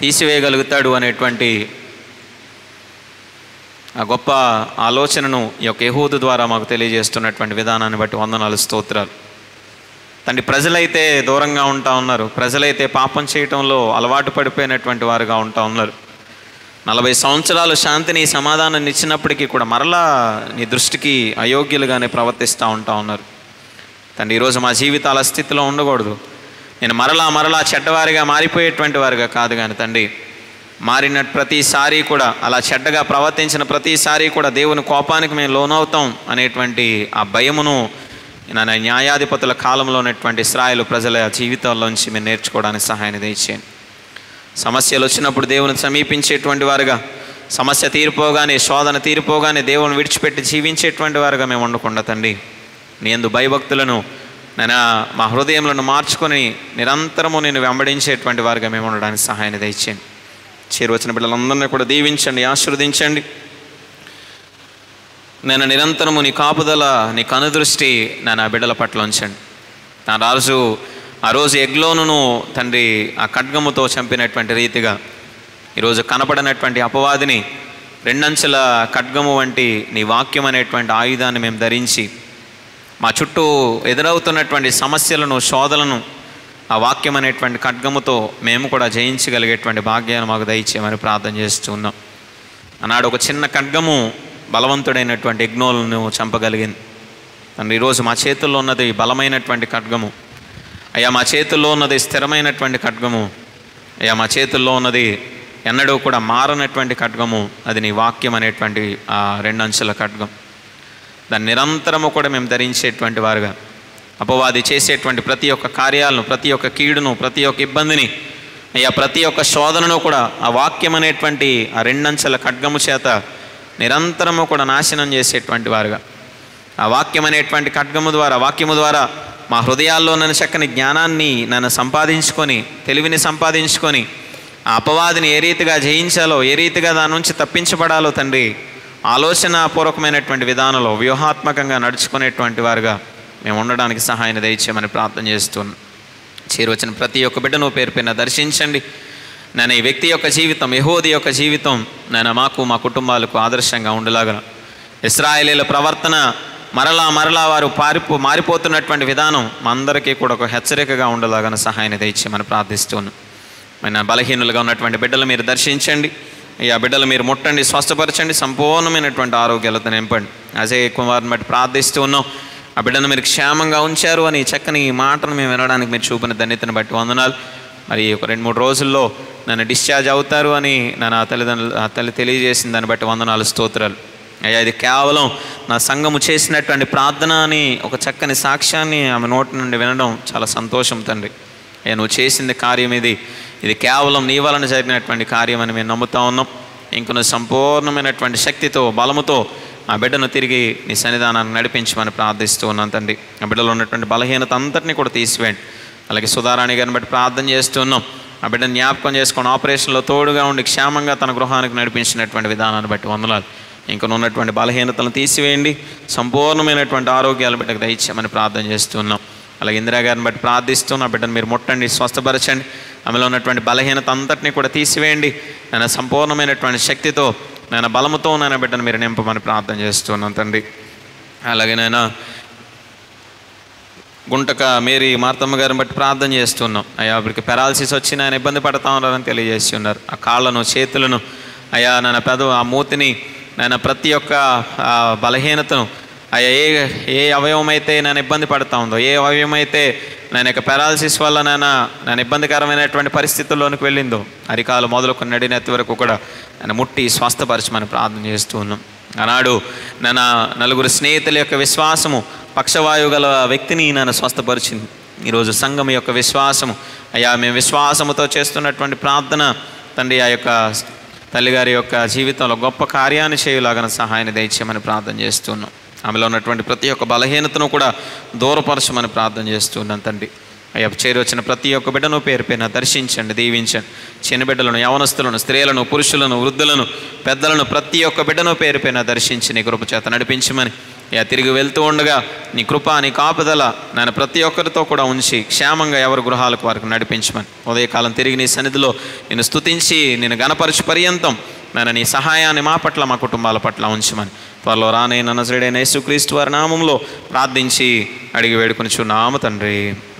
తీసివేయగలుగుతాడు అనేటువంటి ఆ గొప్ప ఆలోచనను ఈ యొక్క యెహూదు ద్వారా మాకు తెలియజేస్తున్నటువంటి విధానాన్ని బట్టి వందనాలు, స్తోత్రాలు. తండ్రి, ప్రజలైతే దూరంగా ఉంటా ఉన్నారు, ప్రజలైతే పాపం చేయటంలో అలవాటు పడిపోయినటువంటి వారుగా ఉంటా ఉన్నారు. 40 సంవత్సరాలు శాంతిని, సమాధానాన్ని ఇచ్చినప్పటికీ కూడా మరలా నీ దృష్టికి అయోగ్యులుగానే ప్రవర్తిస్తూ ఉంటా ఉన్నారు. తండ్రి, ఈరోజు మా జీవితాల స్థితిలో ఉండకూడదు. నేను మరలా చెడ్డవారిగా మారిపోయేటువంటి వారుగా కాదు, కానీ తండ్రి మారిన ప్రతిసారి కూడా, అలా చెడ్డగా ప్రవర్తించిన ప్రతిసారి కూడా దేవుని కోపానికి మేము లోనవుతాం అనేటువంటి ఆ భయమును న్యాయాధిపతుల కాలంలో ఉన్నటువంటి ఇశ్రాయేలు ప్రజల జీవితాల్లోంచి మేము నేర్చుకోవడానికి సహాయాన్ని దయచేయండి. సమస్యలు వచ్చినప్పుడు దేవుని సమీపించేటువంటి వారుగా, సమస్య తీరిపోగానే, శోధన తీరిపోగానే దేవుని విడిచిపెట్టి జీవించేటువంటి వారుగా మేము ఉండకుండా తండ్రి నీ యందు భయభక్తులను మా హృదయంలో మార్చుకొని నిరంతరము నేను వెంబడించేటువంటి వారుగా మేము ఉండడానికి సహాయాన్ని దయచేయండి. చేరువచ్చిన బిడ్డలందరినీ కూడా దీవించండి, ఆశీర్వదించండి. నిరంతరము నీ కాపుదల, నీ కనుదృష్టి ఆ బిడ్డల పట్ల ఉంచండి. ఆ రోజు ఎగ్లోనును తండ్రి ఆ ఖడ్గముతో చంపినటువంటి రీతిగా ఈరోజు కనపడినటువంటి అపవాదిని 2 అంచెల ఖడ్గము వంటి నీ వాక్యం అనేటువంటి ఆయుధాన్ని మేము ధరించి మా చుట్టూ ఎదురవుతున్నటువంటి సమస్యలను, శోధనలను ఆ వాక్యం అనేటువంటి ఖడ్గముతో మేము కూడా జయించగలిగేటువంటి భాగ్యాన్ని మాకు దయచేయమని ప్రార్థన చేస్తూ ఉన్నాం. ఆనాడు ఒక చిన్న ఖడ్గము బలవంతుడైనటువంటి యెగ్లోనును చంపగలిగింది. తండ్రి, ఈరోజు మా చేతుల్లో ఉన్నది బలమైనటువంటి ఖడ్గము. అయ్యా, మా చేతుల్లో ఉన్నది స్థిరమైనటువంటి ఖడ్గము. అయ్యా మా చేతుల్లో ఉన్నది ఎన్నడూ కూడా మారనటువంటి ఖడ్గము, అది నీ వాక్యం అనేటువంటి ఆ 2 అంచుల ఖడ్గం. దాన్ని నిరంతరము కూడా మేము ధరించేటువంటి వారుగా, అపవాది చేసేటువంటి ప్రతి ఒక్క కార్యాలను, ప్రతి ఒక్క కీడును, ప్రతి ఒక్క ఇబ్బందిని, అయ్యా ప్రతి ఒక్క శోధనను కూడా ఆ వాక్యం అనేటువంటి ఆ 2 అంచెల ఖడ్గము చేత నిరంతరము కూడా నాశనం చేసేటువంటి వారుగా, ఆ వాక్యం అనేటువంటి ఖడ్గము ద్వారా, వాక్యము ద్వారా మా హృదయాల్లో నన్ను చక్కని జ్ఞానాన్ని నన్ను సంపాదించుకొని, తెలివిని సంపాదించుకొని, ఆ అపవాదిని ఏ రీతిగా జయించాలో, ఏ రీతిగా దాని నుంచి తప్పించబడాలో తండ్రి, ఆలోచనాపూర్వకమైనటువంటి విధానంలో వ్యూహాత్మకంగా నడుచుకునేటువంటి వారుగా మేము ఉండడానికి సహాయాన్ని దయచేయమని ప్రార్థన చేస్తున్నాం. చేరువచ్చిన ప్రతి ఒక్క బిడ్డను పేరు పైన దర్శించండి. నేను ఈ వ్యక్తి యొక్క జీవితం, యెహూది యొక్క జీవితం నేను మాకు, మా కుటుంబాలకు ఆదర్శంగా ఉండేలాగా, ఇశ్రాయేలీల ప్రవర్తన మరలా వారు మారిపోతున్నటువంటి విధానం మా అందరికీ కూడా ఒక హెచ్చరికగా ఉండేలాగా సహాయాన్ని దయచేయమని ప్రార్థిస్తున్నాను. మన బలహీనులుగా ఉన్నటువంటి బిడ్డలు మీరు దర్శించండి. ఈ ఆ బిడ్డలు మీరు ముట్టండి, స్వస్థపరచండి, సంపూర్ణమైనటువంటి ఆరోగ్యాలతో నింపండి. అజయ్ కుమార్ని బట్టి ప్రార్థిస్తూ ఉన్నాం. ఆ బిడ్డను మీరు క్షేమంగా ఉంచారు అని చక్కని మాటను మేము వినడానికి మీరు చూపిన ధన్యతను బట్టి వందనాలు. మరి ఒక 2-3 రోజుల్లో నన్ను డిశ్చార్జ్ అవుతారు అని నన్ను ఆ తల్లి తెలియజేసిన దాన్ని బట్టి వందనాలు, స్తోత్రాలు. అయ్యా ఇది కేవలం నా సంఘము చేసినటువంటి ప్రార్థన అని ఒక చక్కని సాక్ష్యాన్ని ఆమె నోటి నుండి వినడం చాలా సంతోషం తండ్రి. అయ్యా నువ్వు చేసింది కార్యం ఇది కేవలం నీ వలన జరిగినటువంటి కార్యం అని మేము నమ్ముతా ఉన్నాం. ఇంకొన సంపూర్ణమైనటువంటి శక్తితో, బలముతో ఆ బిడ్డను తిరిగి నీ సన్నిధానాన్ని నడిపించమని ప్రార్థిస్తూ ఉన్నాను తండ్రి. ఆ బిడ్డలో ఉన్నటువంటి బలహీనత అంతటినీ కూడా తీసివేయండి. అలాగే సుధారాణి గారిని బట్టి ప్రార్థన చేస్తున్నాం. ఆ బిడ్డను జ్ఞాపకం చేసుకొని ఆపరేషన్లో తోడుగా ఉండి క్షేమంగా తన గృహానికి నడిపించినటువంటి విధానాన్ని బట్టి వందనాలు. ఇంకా ఉన్నటువంటి బలహీనతలను తీసివేయండి, సంపూర్ణమైనటువంటి ఆరోగ్యాల బిడ్డకు దయచేయమని ప్రార్థన చేస్తున్నాం. అలాగే ఇందిరా గారిని బట్టి ప్రార్థిస్తున్న బిడ్డను మీరు ముట్టండి, స్వస్థపరచండి. ఆమెలో ఉన్నటువంటి బలహీనత అంతటినీ కూడా తీసివేయండి. నేను సంపూర్ణమైనటువంటి శక్తితో, నేను బలముతో నేను బిడ్డను మీరు నింపమని ప్రార్థన చేస్తున్నాను తండ్రి. అలాగే నేను గుంటక మేరీ మార్తమ్మ గారిని బట్టి ప్రార్థన చేస్తున్నాం. అయ్యా అప్పటికి పెరాలసిస్ వచ్చి నేను ఇబ్బంది పడతా ఉన్నారని తెలియజేసి ఉన్నారు. ఆ కాళ్ళను, చేతులను, అయ్యా నేను ఆ మూతిని, నేను ప్రతి ఒక్క బలహీనతను, అయ్యా ఏ అవయవం అయితే నేను ఇబ్బంది పడుతూ ఉందో, ఏ అవయవం అయితే నేను యొక్క పెరాలసిస్ వల్ల నేను ఇబ్బందికరమైనటువంటి పరిస్థితుల్లోనికి వెళ్ళిందో, అరికాలు మొదలుకొని నడినెత్తి వరకు కూడా నేను ముట్టి స్వస్థపరచమని ప్రార్థన చేస్తూ ఉన్నాం. ఆనాడు నేను 4 స్నేహితుల యొక్క విశ్వాసము పక్షవాయువు గల వ్యక్తిని నన్ను స్వస్థపరిచింది. ఈరోజు సంఘం యొక్క విశ్వాసము, అయ్యా మేము విశ్వాసముతో చేస్తున్నటువంటి ప్రార్థన తండ్రి ఆ యొక్క తల్లిగారి యొక్క జీవితంలో గొప్ప కార్యాన్ని చేయలాగా సహాయాన్ని దయచేయమని ప్రార్థన చేస్తున్నాం. ఆమెలో ఉన్నటువంటి ప్రతి ఒక్క బలహీనతను కూడా దూరపరచమని ప్రార్థన చేస్తున్నాను తండ్రి. అయ్యా చేరొచ్చిన ప్రతి ఒక్క బిడ్డను పేరు పైన దర్శించండి, దీవించండి. చిన్న బిడ్డలను, యవనస్తులను, స్త్రీలను, పురుషులను, వృద్ధులను, పెద్దలను ప్రతి ఒక్క బిడ్డను పేరు పైన దర్శించి నీ కృప చేత నడిపించమని, అయ్యా తిరిగి వెళ్తూ ఉండగా నీ కృప, నీ కాపుదల నేను ప్రతి ఒక్కరితో కూడా ఉంచి క్షేమంగా ఎవరి గృహాలకు వారికి నడిపించమని, ఉదయకాలం తిరిగి నీ సన్నిధిలో నేను స్తుతించి నేను గణపరచు పర్యంతం నేను నీ సహాయాన్ని మా పట్ల, మా కుటుంబాల పట్ల ఉంచమని త్వరలో రానైన నజరేయుడైన యేసుక్రీస్తు వారి నామంలో ప్రార్థించి అడిగి వేడుకొనిచున్నాము తండ్రి,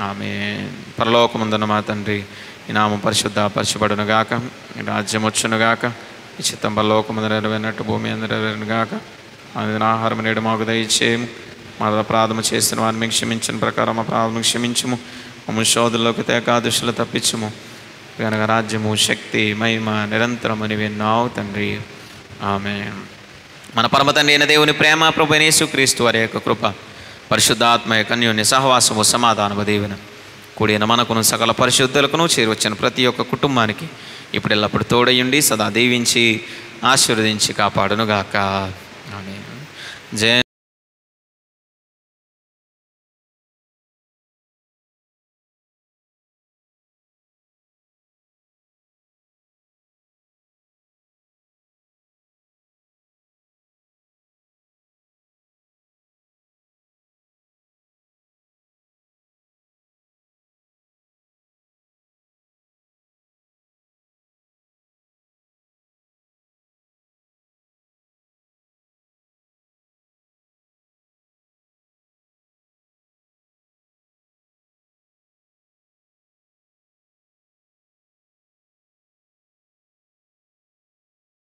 ఆమేన్. పరలోకమందున్న మా తండ్రి, ఈ నామం పరిశుద్ధపరచబడును గాక, ఈ రాజ్యం వచ్చును గాక, ఈ చిత్తం పరలోకమందు నెరవేరినట్టు భూమి అందు నెరవేరును గాక. అది ఆహారం నేడు మాకు దయచేయము, మా అపరాధము చేసిన వారిని క్షమించిన ప్రకారం మా అపరాధము క్షమించుము, మమ్మల్ని శోధనలోకి తేక దుష్టులు తప్పించుము. కనుక రాజ్యము, శక్తి, మహిమ నిరంతరమని విన్నావు తండ్రి, ఆమేన్. మన పరమ తండ్రి అయిన దేవుని ప్రేమ, ప్రభువైన యేసుక్రీస్తు వారి యొక్క కృప, పరిశుద్ధాత్మ యొక్క అన్యోన్య సహవాసము, సమాధానము, దీవెన కూడిన మనకును సకల పరిశుద్ధులకును చేరువచ్చిన ప్రతి ఒక్క కుటుంబానికి ఇప్పుడు ఎల్లప్పుడు తోడయుండి సదా దీవించి ఆశీర్వదించి కాపాడునుగాక. ఆమేన్. జయ